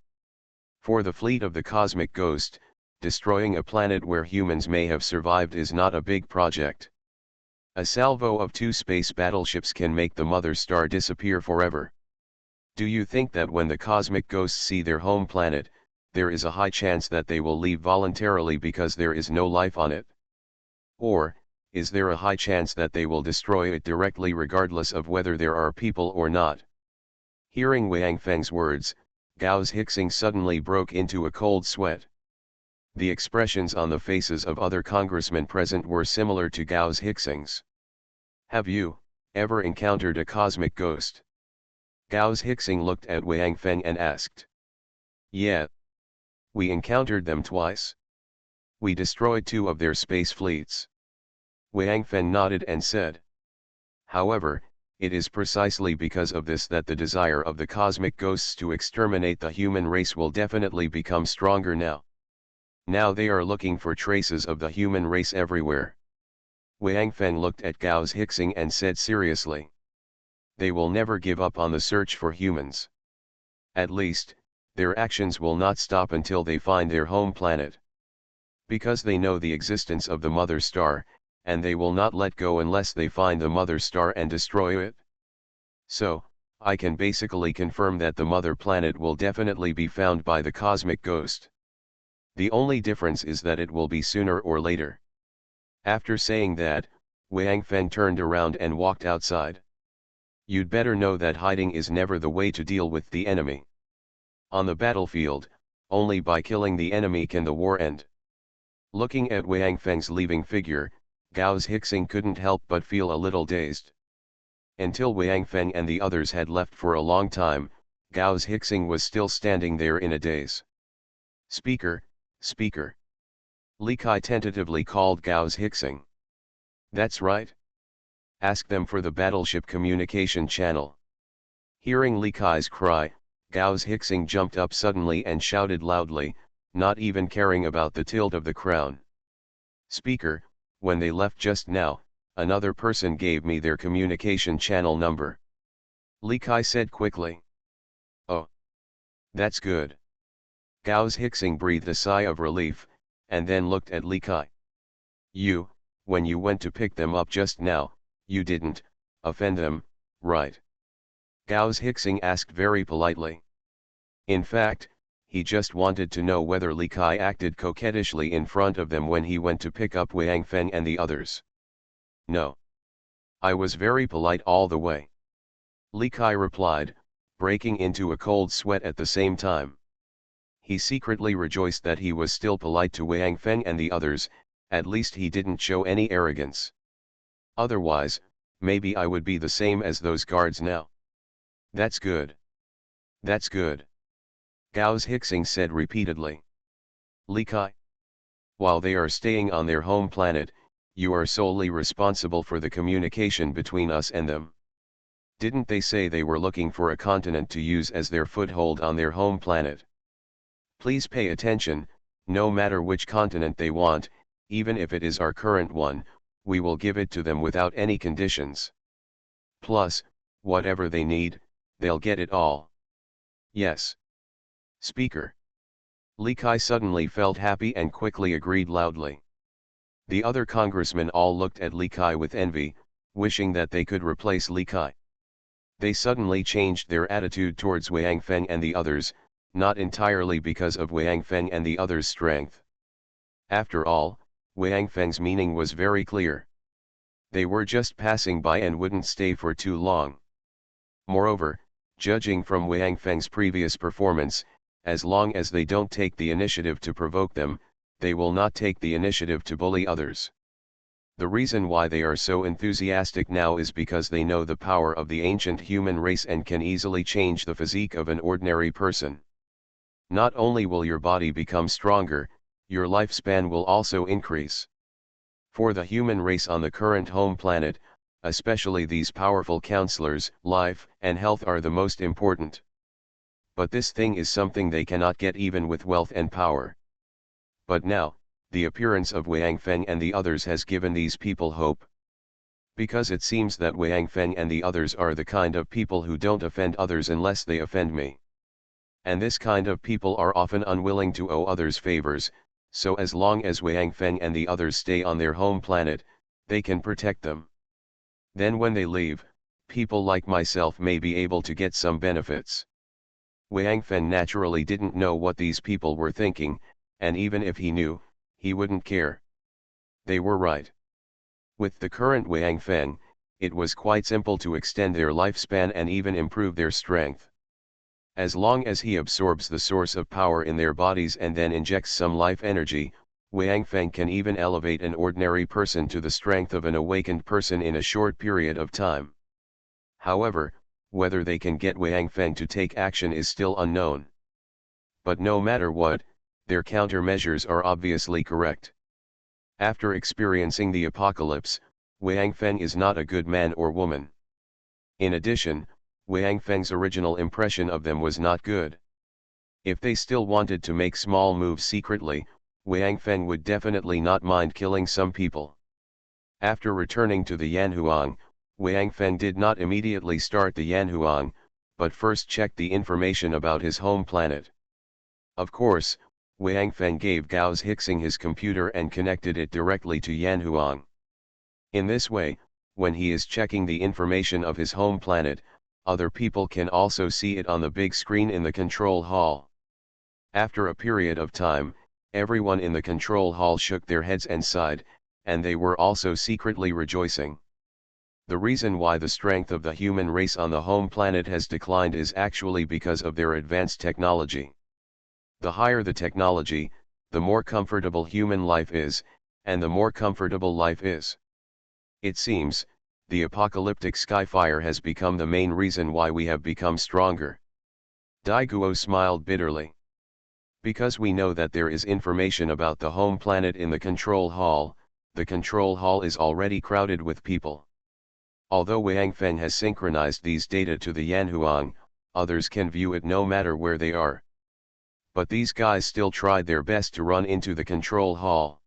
For the fleet of the cosmic ghost, destroying a planet where humans may have survived is not a big project. A salvo of 2 space battleships can make the mother star disappear forever. Do you think that when the cosmic ghosts see their home planet, there is a high chance that they will leave voluntarily because there is no life on it? Or, is there a high chance that they will destroy it directly regardless of whether there are people or not? Hearing Wang Feng's words, Gao's Hixing suddenly broke into a cold sweat. The expressions on the faces of other congressmen present were similar to Gao's Hixing's. Have you ever encountered a cosmic ghost? Gao's Hixing looked at Wang Feng and asked. Yeah. We encountered them twice. We destroyed 2 of their space fleets. Wang Feng nodded and said. However, it is precisely because of this that the desire of the cosmic ghosts to exterminate the human race will definitely become stronger now. Now they are looking for traces of the human race everywhere. Wang Feng looked at Gao's Hixing and said seriously. They will never give up on the search for humans. At least, their actions will not stop until they find their home planet. Because they know the existence of the mother star, and they will not let go unless they find the mother star and destroy it. So, I can basically confirm that the mother planet will definitely be found by the cosmic ghost. The only difference is that it will be sooner or later. After saying that, Wang Feng turned around and walked outside. You'd better know that hiding is never the way to deal with the enemy. On the battlefield, only by killing the enemy can the war end. Looking at Wang Feng's leaving figure, Gao's Hixing couldn't help but feel a little dazed. Until Wang Feng and the others had left for a long time, Gao's Hixing was still standing there in a daze. Speaker, speaker. Li Kai tentatively called Gao's Hixing. That's right. Ask them for the battleship communication channel. Hearing Li Kai's cry, Gao's Hixing jumped up suddenly and shouted loudly, not even caring about the tilt of the crown. Speaker, when they left just now, another person gave me their communication channel number. Li Kai said quickly. Oh. That's good. Gao's Hixing breathed a sigh of relief, and then looked at Li Kai. When you went to pick them up just now, you didn't offend them, right? Gao's Hixing asked very politely. In fact, he just wanted to know whether Li Kai acted coquettishly in front of them when he went to pick up Wang Feng and the others. No. I was very polite all the way. Li Kai replied, breaking into a cold sweat at the same time. He secretly rejoiced that he was still polite to Wang Feng and the others, at least he didn't show any arrogance. Otherwise, maybe I would be the same as those guards now. That's good. That's good. Gao's Hixing said repeatedly. Li Kai. While they are staying on their home planet, you are solely responsible for the communication between us and them. Didn't they say they were looking for a continent to use as their foothold on their home planet? Please pay attention, no matter which continent they want, even if it is our current one, we will give it to them without any conditions. Plus, whatever they need, they'll get it all. Yes. Speaker. Li Kai suddenly felt happy and quickly agreed loudly. The other congressmen all looked at Li Kai with envy, wishing that they could replace Li Kai. They suddenly changed their attitude towards Wang Feng and the others, not entirely because of Wang Feng and the others' strength. After all, Wang Feng's meaning was very clear. They were just passing by and wouldn't stay for too long. Moreover, judging from Wang Feng's previous performance, as long as they don't take the initiative to provoke them, they will not take the initiative to bully others. The reason why they are so enthusiastic now is because they know the power of the ancient human race and can easily change the physique of an ordinary person. Not only will your body become stronger, your lifespan will also increase. For the human race on the current home planet, especially these powerful counselors, life and health are the most important. But this thing is something they cannot get even with wealth and power. But now, the appearance of Wang Feng and the others has given these people hope. Because it seems that Wang Feng and the others are the kind of people who don't offend others unless they offend me. And this kind of people are often unwilling to owe others favors, so as long as Wang Feng and the others stay on their home planet, they can protect them. Then when they leave, people like myself may be able to get some benefits. Wang Feng naturally didn't know what these people were thinking, and even if he knew, he wouldn't care. They were right. With the current Wang Feng, it was quite simple to extend their lifespan and even improve their strength. As long as he absorbs the source of power in their bodies and then injects some life energy, Wang Feng can even elevate an ordinary person to the strength of an awakened person in a short period of time. However, whether they can get Wang Feng to take action is still unknown. But no matter what, their countermeasures are obviously correct. After experiencing the apocalypse, Wang Feng is not a good man or woman. In addition, Wang Feng's original impression of them was not good. If they still wanted to make small moves secretly, Wang Feng would definitely not mind killing some people. After returning to the Yanhuang, Wang Feng did not immediately start the Yanhuang, but first checked the information about his home planet. Of course, Wang Feng gave Gauss Hixing his computer and connected it directly to Yanhuang. In this way, when he is checking the information of his home planet, other people can also see it on the big screen in the control hall. After a period of time, everyone in the control hall shook their heads and sighed, and they were also secretly rejoicing. The reason why the strength of the human race on the home planet has declined is actually because of their advanced technology. The higher the technology, the more comfortable human life is, and the more comfortable life is. It seems, the apocalyptic sky-fire has become the main reason why we have become stronger. Dai Guo smiled bitterly. Because we know that there is information about the home planet in the control hall is already crowded with people. Although Wang Feng has synchronized these data to the Yanhuang, others can view it no matter where they are. But these guys still tried their best to run into the control hall.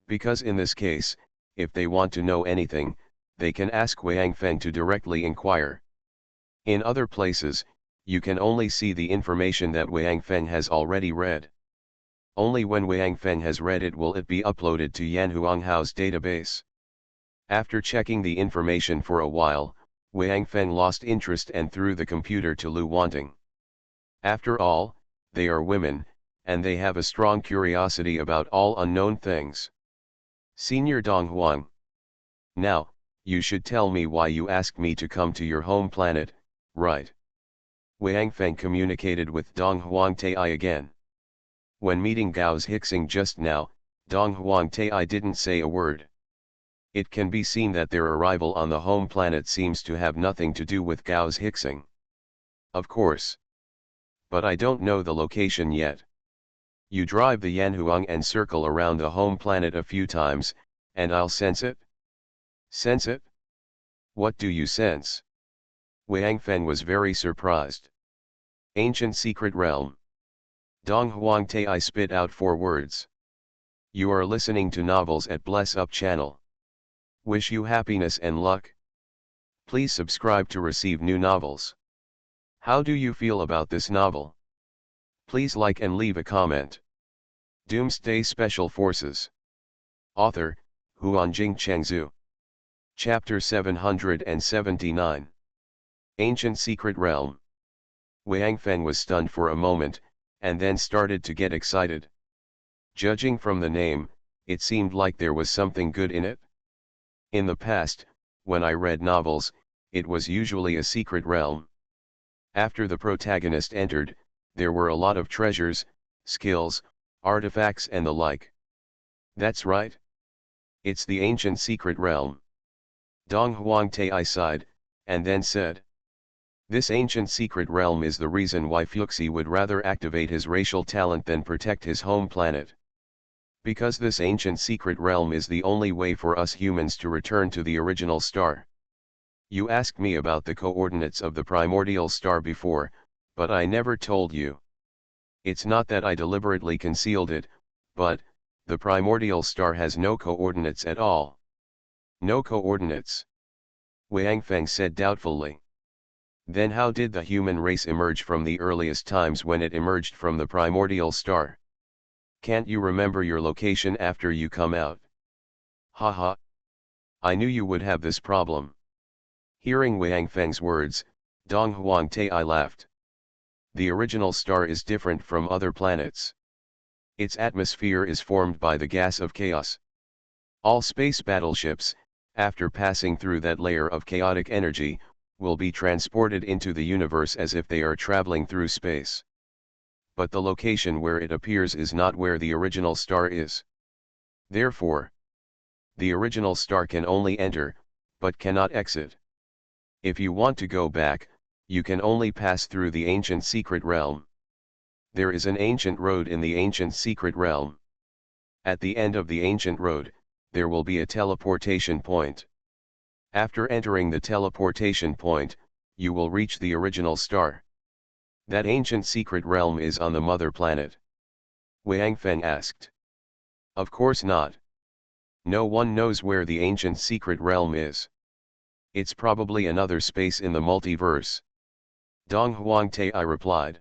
Because in this case, if they want to know anything, they can ask Wang Feng to directly inquire. In other places, you can only see the information that Wang Feng has already read. Only when Wang Feng has read it will it be uploaded to Yanhuanghao's database. After checking the information for a while, Wang Feng lost interest and threw the computer to Lu Wanting. After all, they are women, and they have a strong curiosity about all unknown things. Senior Dong Huang. Now, you should tell me why you asked me to come to your home planet, right? Wang Feng communicated with Dong Huang Tai again. When meeting Gauss Hixing just now, Dong Huang Tai didn't say a word. It can be seen that their arrival on the home planet seems to have nothing to do with Gauss Hixing. Of course. But I don't know the location yet. You drive the Yanhuang and circle around the home planet a few times, and I'll sense it. Sense it? What do you sense? Wang Feng was very surprised. Ancient secret realm. Dong Huang Tei spit out 4 words. You are listening to novels at Bless Up channel. Wish you happiness and luck. Please subscribe to receive new novels. How do you feel about this novel? Please like and leave a comment. Doomsday Special Forces. Author, Huanjing Chengzhu. Chapter 779. Ancient Secret Realm. Wang Feng was stunned for a moment, and then started to get excited. Judging from the name, it seemed like there was something good in it. In the past, when I read novels, it was usually a secret realm. After the protagonist entered, there were a lot of treasures, skills, artifacts and the like. That's right. It's the ancient secret realm. Dong Huang Tei sighed, and then said. This ancient secret realm is the reason why Fuxi would rather activate his racial talent than protect his home planet. Because this ancient secret realm is the only way for us humans to return to the original star. You asked me about the coordinates of the primordial star before, but I never told you. It's not that I deliberately concealed it, but, the primordial star has no coordinates at all. No coordinates? Wang Feng said doubtfully. Then how did the human race emerge from the earliest times when it emerged from the primordial star? Can't you remember your location after you come out? Haha. I knew you would have this problem. Hearing Wang Feng's words, Dong Huang Tei laughed. The original star is different from other planets. Its atmosphere is formed by the gas of chaos. All space battleships, after passing through that layer of chaotic energy, will be transported into the universe as if they are traveling through space. But the location where it appears is not where the original star is. Therefore, the original star can only enter, but cannot exit. If you want to go back, you can only pass through the ancient secret realm. There is an ancient road in the ancient secret realm. At the end of the ancient road, there will be a teleportation point. After entering the teleportation point, you will reach the original star. That ancient secret realm is on the mother planet. Wang Feng asked. Of course not. No one knows where the ancient secret realm is. It's probably another space in the multiverse. Dong Huang Tei replied.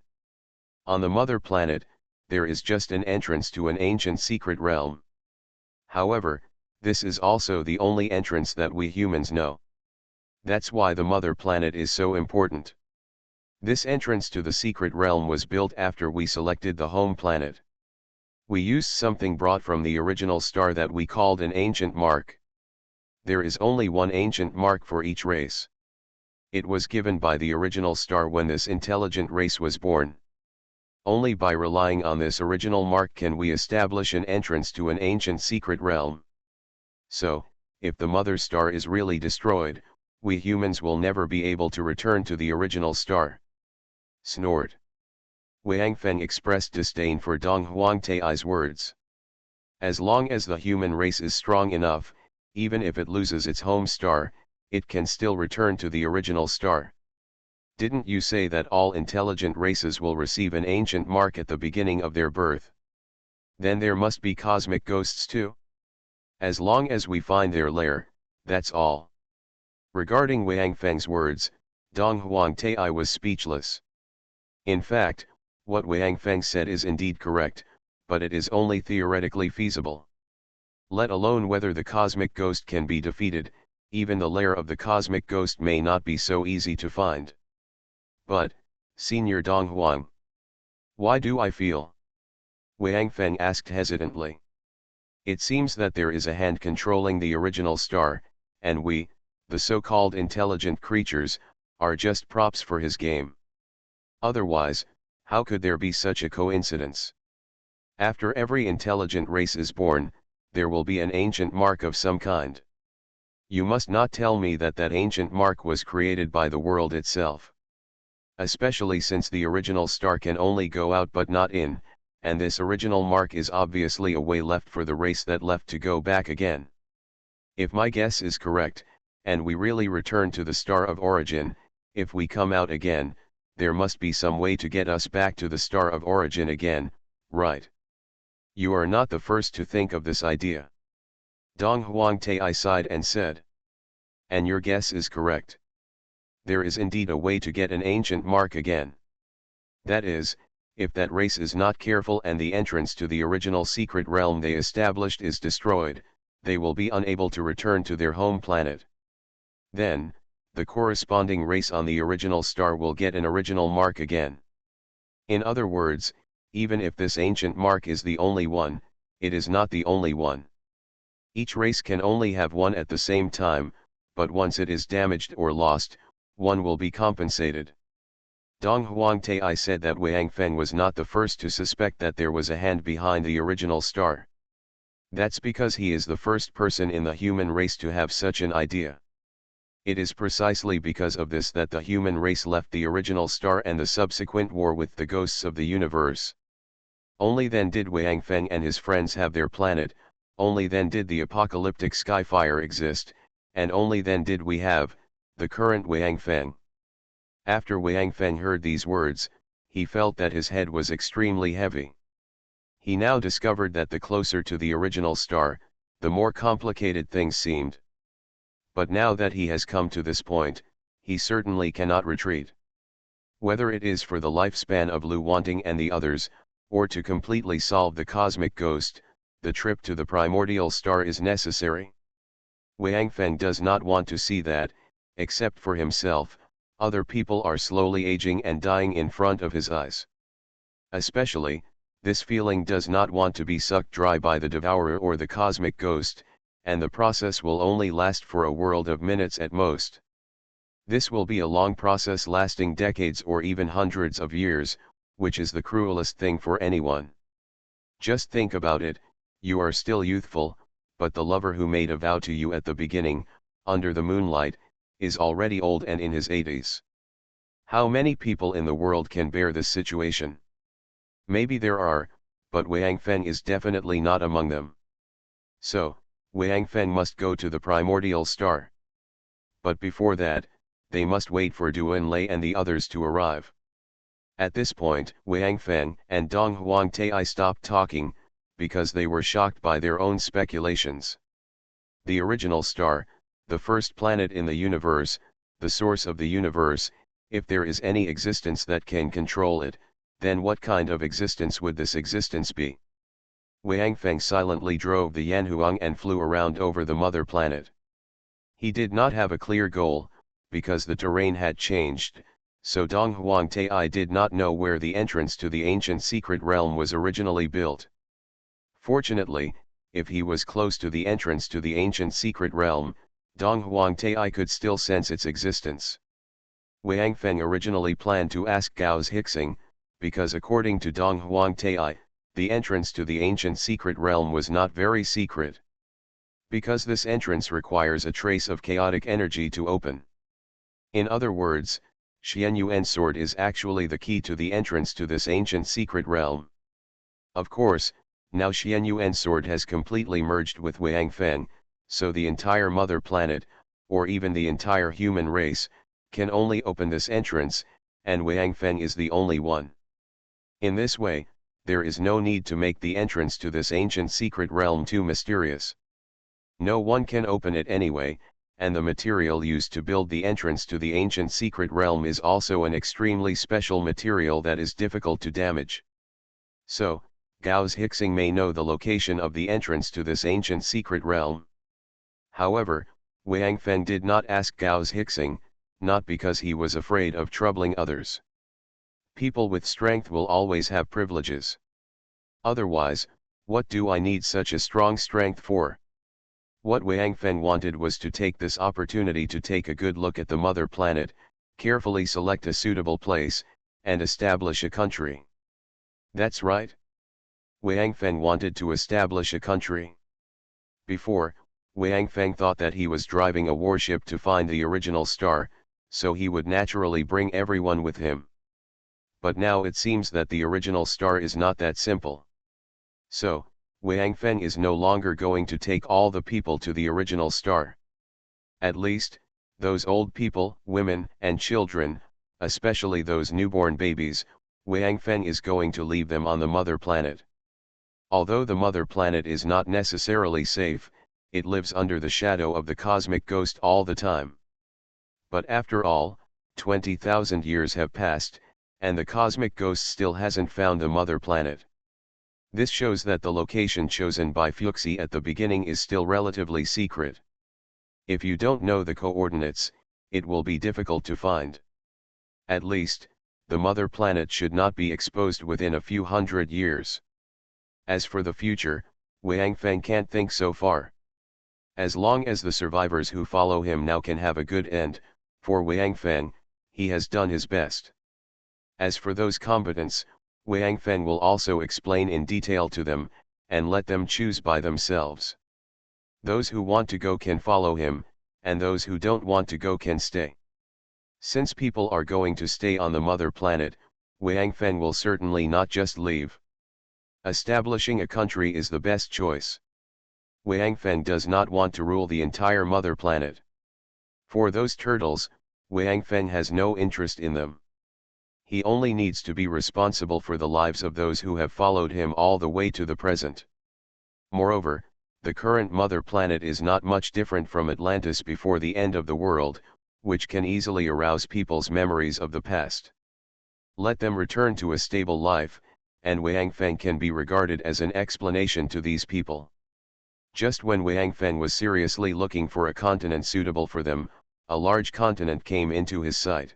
On the mother planet, there is just an entrance to an ancient secret realm. However, this is also the only entrance that we humans know. That's why the mother planet is so important. This entrance to the secret realm was built after we selected the home planet. We used something brought from the original star that we called an ancient mark. There is only one ancient mark for each race. It was given by the original star when this intelligent race was born. Only by relying on this original mark can we establish an entrance to an ancient secret realm. So, if the mother star is really destroyed, we humans will never be able to return to the original star. Snort. Wang Feng expressed disdain for Dong Huang Tei's words. As long as the human race is strong enough, even if it loses its home star, it can still return to the original star. Didn't you say that all intelligent races will receive an ancient mark at the beginning of their birth? Then there must be cosmic ghosts too? As long as we find their lair, that's all. Regarding Wang Feng's words, Dong Huang Tei was speechless. In fact, what Wang Feng said is indeed correct, but it is only theoretically feasible. Let alone whether the cosmic ghost can be defeated, even the lair of the cosmic ghost may not be so easy to find. But, Senior Dong Huang, why do I feel? Wang Feng asked hesitantly. It seems that there is a hand controlling the original star, and we, the so-called intelligent creatures, are just props for his game. Otherwise, how could there be such a coincidence? After every intelligent race is born, there will be an ancient mark of some kind. You must not tell me that that ancient mark was created by the world itself. Especially since the original star can only go out but not in, and this original mark is obviously a way left for the race that left to go back again. If my guess is correct, and we really return to the star of origin, if we come out again, there must be some way to get us back to the star of origin again, right? You are not the first to think of this idea. Dong Huangtai sighed and said. And your guess is correct. There is indeed a way to get an ancient mark again. That is, if that race is not careful and the entrance to the original secret realm they established is destroyed, they will be unable to return to their home planet. Then, the corresponding race on the original star will get an original mark again. In other words, even if this ancient mark is the only one, it is not the only one. Each race can only have one at the same time, but once it is damaged or lost, one will be compensated. Dong Huangtai said that Wang Feng was not the first to suspect that there was a hand behind the original star. That's because he is the first person in the human race to have such an idea. It is precisely because of this that the human race left the original star and the subsequent war with the ghosts of the universe. Only then did Wang Feng and his friends have their planet, only then did the apocalyptic Sci-Fi exist, and only then did we have the current Wang Feng. After Wang Feng heard these words, he felt that his head was extremely heavy. He now discovered that the closer to the original star, the more complicated things seemed. But now that he has come to this point, he certainly cannot retreat. Whether it is for the lifespan of Lu Wanting and the others, or to completely solve the cosmic ghost, the trip to the primordial star is necessary. Wang Feng does not want to see that, except for himself, other people are slowly aging and dying in front of his eyes. Especially, this feeling does not want to be sucked dry by the devourer or the cosmic ghost, and the process will only last for a world of minutes at most. This will be a long process lasting decades or even hundreds of years, which is the cruelest thing for anyone. Just think about it, you are still youthful, but the lover who made a vow to you at the beginning, under the moonlight, is already old and in his 80s. How many people in the world can bear this situation? Maybe there are, but Wang Feng is definitely not among them. So, Wang Feng must go to the primordial star. But before that, they must wait for Duan Lei and the others to arrive. At this point, Wang Feng and Dong Huangtai stopped talking, because they were shocked by their own speculations. The original star, the first planet in the universe, the source of the universe, if there is any existence that can control it, then what kind of existence would this existence be? Wang Feng silently drove the Yanhuang and flew around over the mother planet. He did not have a clear goal, because the terrain had changed, so Dong Huangtai did not know where the entrance to the ancient secret realm was originally built. Fortunately, if he was close to the entrance to the ancient secret realm, Dong Huangtai could still sense its existence. Wang Feng originally planned to ask Gao's Hixing, because according to Dong Huangtai, the entrance to the ancient secret realm was not very secret. Because this entrance requires a trace of chaotic energy to open. In other words, Xianyuan sword is actually the key to the entrance to this ancient secret realm. Of course, now Xianyuan sword has completely merged with Wang Feng, so the entire mother planet, or even the entire human race, can only open this entrance, and Wang Feng is the only one. In this way, there is no need to make the entrance to this ancient secret realm too mysterious. No one can open it anyway, and the material used to build the entrance to the ancient secret realm is also an extremely special material that is difficult to damage. So, Gao's Hixing may know the location of the entrance to this ancient secret realm. However, Wang Feng did not ask Gao's Hixing, not because he was afraid of troubling others. People with strength will always have privileges. Otherwise, what do I need such a strong strength for? What Wang Feng wanted was to take this opportunity to take a good look at the mother planet, carefully select a suitable place, and establish a country. That's right. Wang Feng wanted to establish a country. Before, Wang Feng thought that he was driving a warship to find the original star, so he would naturally bring everyone with him. But now it seems that the original star is not that simple. So, Wang Feng is no longer going to take all the people to the original star. At least, Those old people, women, and children, especially those newborn babies, Wang Feng is going to leave them on the mother planet. Although the mother planet is not necessarily safe, it lives under the shadow of the cosmic ghost all the time. But after all, 20,000 years have passed, and the cosmic ghost still hasn't found the mother planet. This shows that the location chosen by Fuxi at the beginning is still relatively secret. If you don't know the coordinates, it will be difficult to find. At least, the mother planet should not be exposed within a few hundred years. As for the future, Wang Feng can't think so far. As long as the survivors who follow him now can have a good end, for Wang Feng, he has done his best. As for those combatants, Wang Feng will also explain in detail to them, and let them choose by themselves. Those who want to go can follow him, and those who don't want to go can stay. Since people are going to stay on the mother planet, Wang Feng will certainly not just leave. Establishing a country is the best choice. Wang Feng does not want to rule the entire mother planet. For those turtles, Wang Feng has no interest in them. He only needs to be responsible for the lives of those who have followed him all the way to the present. Moreover, the current mother planet is not much different from Atlantis before the end of the world, which can easily arouse people's memories of the past. Let them return to a stable life, and Wang Feng can be regarded as an explanation to these people. Just when Wang Feng was seriously looking for a continent suitable for them, a large continent came into his sight.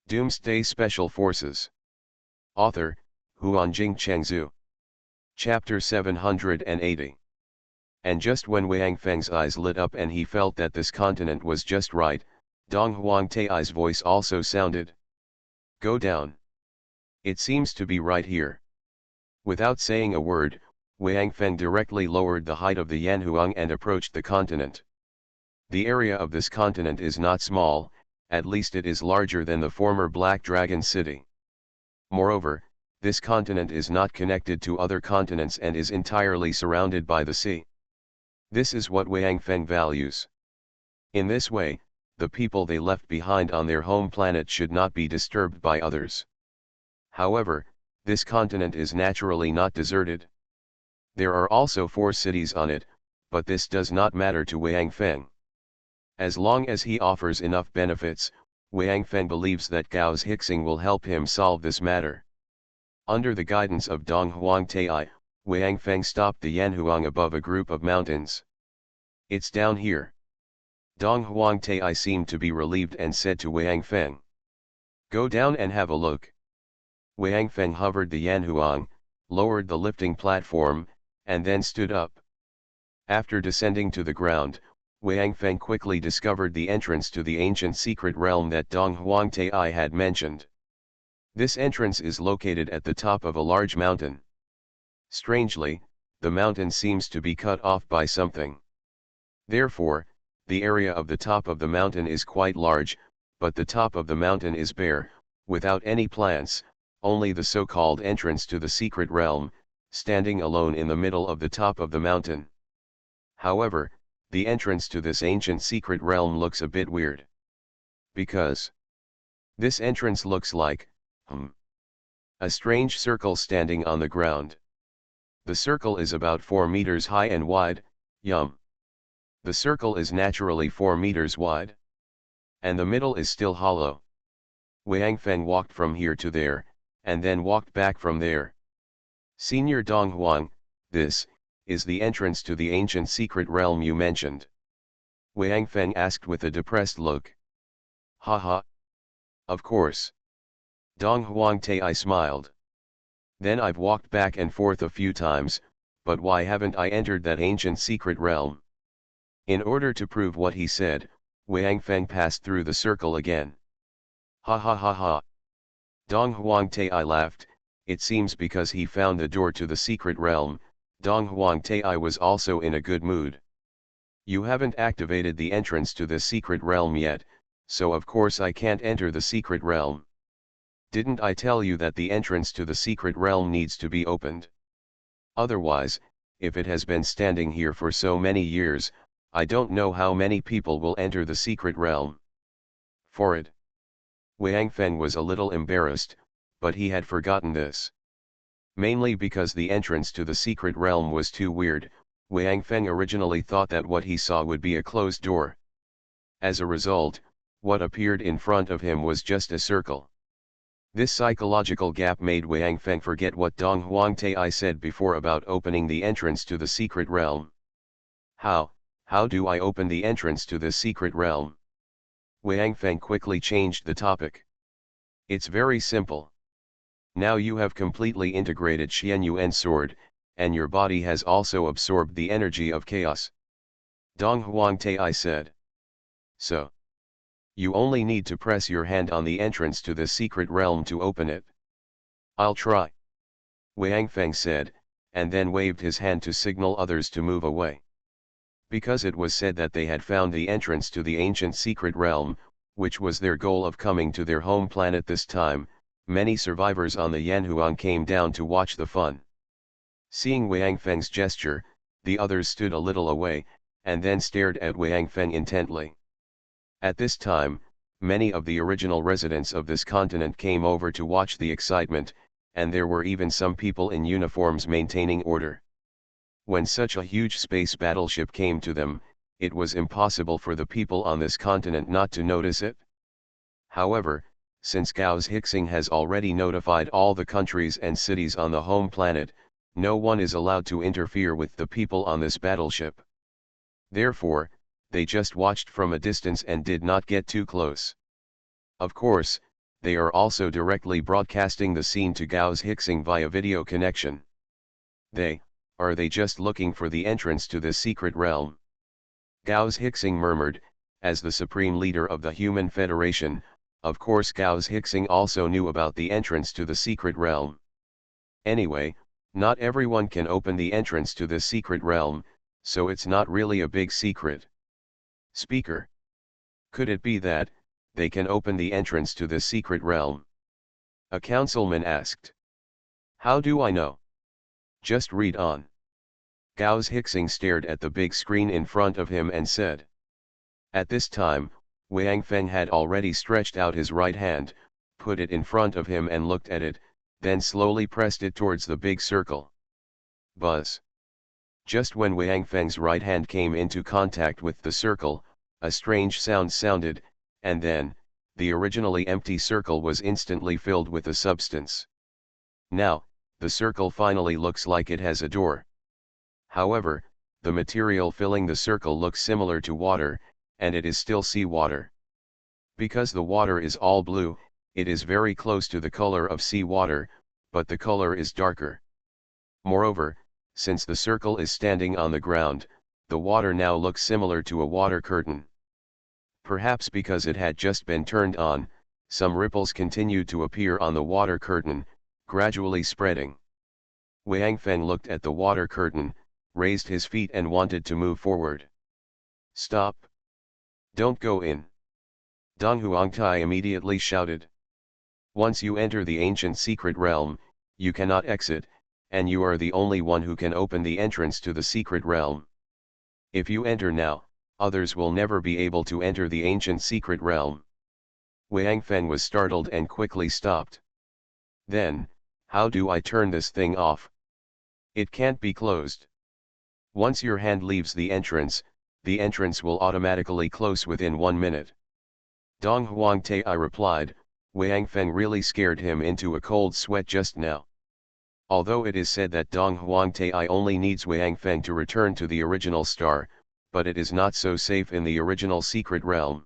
Doomsday Special Forces. Author, Huanjing Chengzhu. Chapter 780. And just when Wang Feng's eyes lit up and he felt that this continent was just right, Dong Huangtai's voice also sounded. Go down. It seems to be right here. Without saying a word, Wang Feng directly lowered the height of the Yanhuang and approached the continent. The area of this continent is not small, at least it is larger than the former Black Dragon City. Moreover, this continent is not connected to other continents and is entirely surrounded by the sea. This is what Wang Feng values. In this way, the people they left behind on their home planet should not be disturbed by others. However, this continent is naturally not deserted. There are also 4 cities on it, but this does not matter to Wang Feng. As long as he offers enough benefits, Wang Feng believes that Gao's Hixing will help him solve this matter. Under the guidance of Dong Huangtai, Wang Feng stopped the Yanhuang above a group of mountains. It's down here. Dong Huangtai seemed to be relieved and said to Wang Feng. Go down and have a look. Wang Feng hovered the Yanhuang, lowered the lifting platform, and then stood up. After descending to the ground, Wang Feng quickly discovered the entrance to the ancient secret realm that Dong Huangtai had mentioned. This entrance is located at the top of a large mountain. Strangely, the mountain seems to be cut off by something. Therefore, the area of the top of the mountain is quite large, but the top of the mountain is bare, without any plants, only the so-called entrance to the secret realm, standing alone in the middle of the top of the mountain. However, the entrance to this ancient secret realm looks a bit weird. Because this entrance looks like, a strange circle standing on the ground. The circle is about 4 meters high and wide, The circle is naturally 4 meters wide. And the middle is still hollow. Wang Feng walked from here to there, and then walked back from there. Senior Dong Huang, this is the entrance to the ancient secret realm you mentioned. Wang Feng asked with a depressed look. Ha ha. Of course. Dong Huangtai smiled. Then I've walked back and forth a few times, but why haven't I entered that ancient secret realm? In order to prove what he said, Wang Feng passed through the circle again. Ha ha ha ha. Dong Huangtai laughed. It seems because he found the door to the secret realm, Dong Huangtai was also in a good mood. You haven't activated the entrance to the secret realm yet, so of course I can't enter the secret realm. Didn't I tell you that the entrance to the secret realm needs to be opened? Otherwise, if it has been standing here for so many years, I don't know how many people will enter the secret realm. For it. Wang Feng was a little embarrassed, but he had forgotten this. Mainly because the entrance to the secret realm was too weird, Wang Feng originally thought that what he saw would be a closed door. As a result, what appeared in front of him was just a circle. This psychological gap made Wang Feng forget what Dong Huangtai said before about opening the entrance to the secret realm. How do I open the entrance to this secret realm? Wang Feng quickly changed the topic. It's very simple. Now you have completely integrated Xian Yuan sword, and your body has also absorbed the energy of chaos. Dong Huangtai said. So. You only need to press your hand on the entrance to the secret realm to open it. I'll try. Wang Feng said, and then waved his hand to signal others to move away. Because it was said that they had found the entrance to the ancient secret realm, which was their goal of coming to their home planet this time, many survivors on the Yanhuang came down to watch the fun. Seeing Wang Feng's gesture, the others stood a little away, and then stared at Wang Feng intently. At this time, many of the original residents of this continent came over to watch the excitement, and there were even some people in uniforms maintaining order. When such a huge space battleship came to them, it was impossible for the people on this continent not to notice it. However, since Gauss Hixing has already notified all the countries and cities on the home planet, no one is allowed to interfere with the people on this battleship. Therefore, they just watched from a distance and did not get too close. Of course, they are also directly broadcasting the scene to Gauss Hixing via video connection. Are they just looking for the entrance to this secret realm? Gauss Hixing murmured, as the supreme leader of the Human Federation. Of course Gauss Hixing also knew about the entrance to the secret realm. Anyway, not everyone can open the entrance to this secret realm, so it's not really a big secret. Speaker. Could it be that, they can open the entrance to this secret realm? A councilman asked. How do I know? Just read on. Gauss Hixing stared at the big screen in front of him and said. At this time, Wang Feng had already stretched out his right hand, put it in front of him and looked at it, then slowly pressed it towards the big circle. Buzz. Just when Wang Feng's right hand came into contact with the circle, a strange sound sounded, and then, the originally empty circle was instantly filled with a substance. Now, the circle finally looks like it has a door. However, the material filling the circle looks similar to water, and it is still seawater. Because the water is all blue, it is very close to the color of seawater, but the color is darker. Moreover, since the circle is standing on the ground, the water now looks similar to a water curtain. Perhaps because it had just been turned on, some ripples continued to appear on the water curtain, gradually spreading. Wang Feng looked at the water curtain, raised his feet and wanted to move forward. Stop! Don't go in! Dong Huangtai immediately shouted. Once you enter the ancient secret realm, you cannot exit, and you are the only one who can open the entrance to the secret realm. If you enter now, others will never be able to enter the ancient secret realm. Wang Feng was startled and quickly stopped. Then, how do I turn this thing off? It can't be closed. Once your hand leaves the entrance will automatically close within 1 minute. Dong Huangtai replied, Wang Feng really scared him into a cold sweat just now. Although it is said that Dong Huangtai only needs Wang Feng to return to the original star, but it is not so safe in the original secret realm.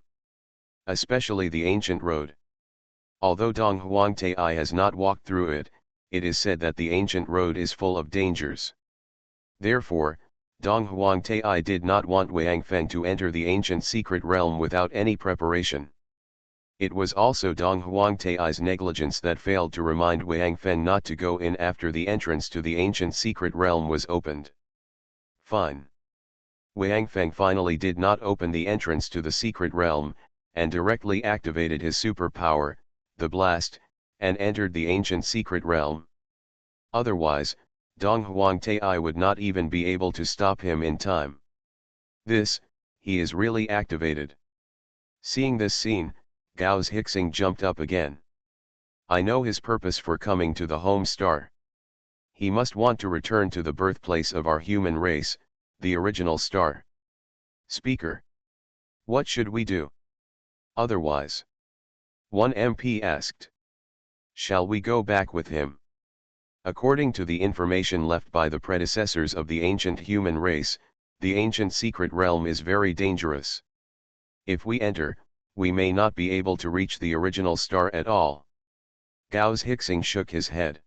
Especially the ancient road. Although Dong Huangtai has not walked through it, it is said that the ancient road is full of dangers. Therefore, Dong Huangtai did not want Wang Feng to enter the ancient secret realm without any preparation. It was also Dong Huangtai's negligence that failed to remind Wang Feng not to go in after the entrance to the ancient secret realm was opened. Fine. Wang Feng finally did not open the entrance to the secret realm, and directly activated his superpower, the blast, and entered the ancient secret realm. Otherwise, Dong Huangtai would not even be able to stop him in time. This, he is really activated. Seeing this scene, Gauss Hixing jumped up again. I know his purpose for coming to the home star. He must want to return to the birthplace of our human race, the original star. Speaker. What should we do? Otherwise. One MP asked. Shall we go back with him? According to the information left by the predecessors of the ancient human race, the ancient secret realm is very dangerous. If we enter, we may not be able to reach the original star at all. Gauss Hixing shook his head.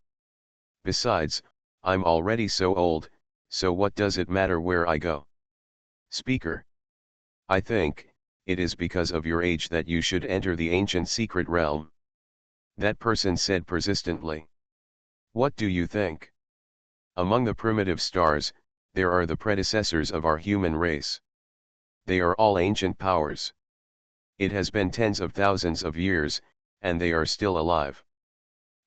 Besides, I'm already so old, so what does it matter where I go? Speaker. I think, it is because of your age that you should enter the ancient secret realm. That person said persistently. What do you think? Among the primitive stars, there are the predecessors of our human race. They are all ancient powers. It has been tens of thousands of years, and they are still alive.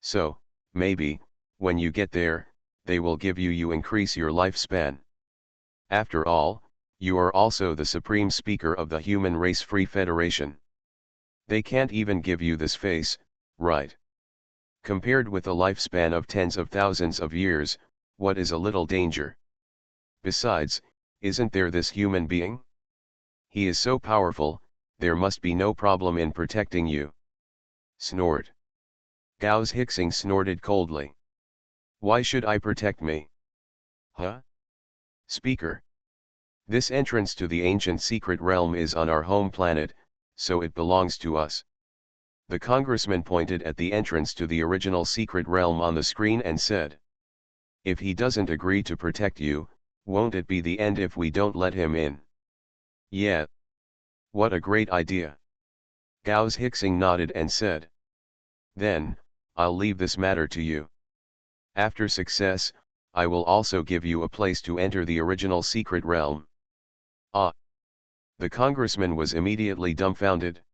So, maybe, when you get there, they will give you increase your lifespan. After all, you are also the supreme speaker of the Human Race Free Federation. They can't even give you this face, right? Compared with a lifespan of tens of thousands of years, what is a little danger? Besides, isn't there this human being? He is so powerful, there must be no problem in protecting you. Snort. Gauss Hixing snorted coldly. Why should I protect me? Huh? Speaker. This entrance to the ancient secret realm is on our home planet, so it belongs to us. The congressman pointed at the entrance to the original secret realm on the screen and said. If he doesn't agree to protect you, won't it be the end if we don't let him in? Yeah. What a great idea. Gauss Hixing nodded and said. Then, I'll leave this matter to you. After success, I will also give you a place to enter the original secret realm. Ah! The congressman was immediately dumbfounded.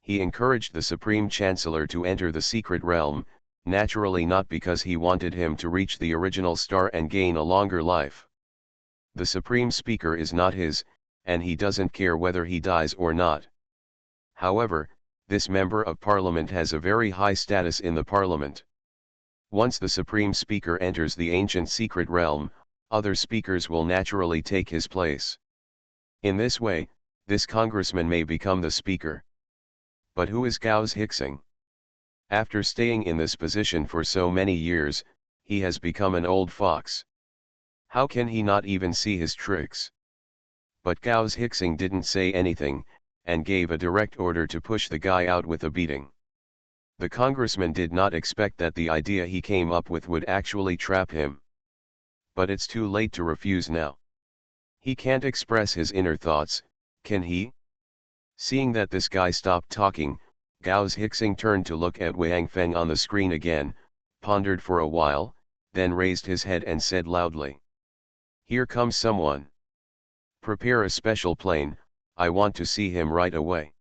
He encouraged the Supreme Chancellor to enter the secret realm, naturally not because he wanted him to reach the original star and gain a longer life. The Supreme Speaker is not his, and he doesn't care whether he dies or not. However, this member of parliament has a very high status in the parliament. Once the Supreme Speaker enters the ancient secret realm, other speakers will naturally take his place. In this way, this congressman may become the speaker. But who is Gauss Hixing? After staying in this position for so many years, he has become an old fox. How can he not even see his tricks? But Gauss Hixing didn't say anything, and gave a direct order to push the guy out with a beating. The congressman did not expect that the idea he came up with would actually trap him. But it's too late to refuse now. He can't express his inner thoughts, can he? Seeing that this guy stopped talking, Gauss Hixing turned to look at Wang Feng on the screen again, pondered for a while, then raised his head and said loudly. Here comes someone. Prepare a special plane, I want to see him right away.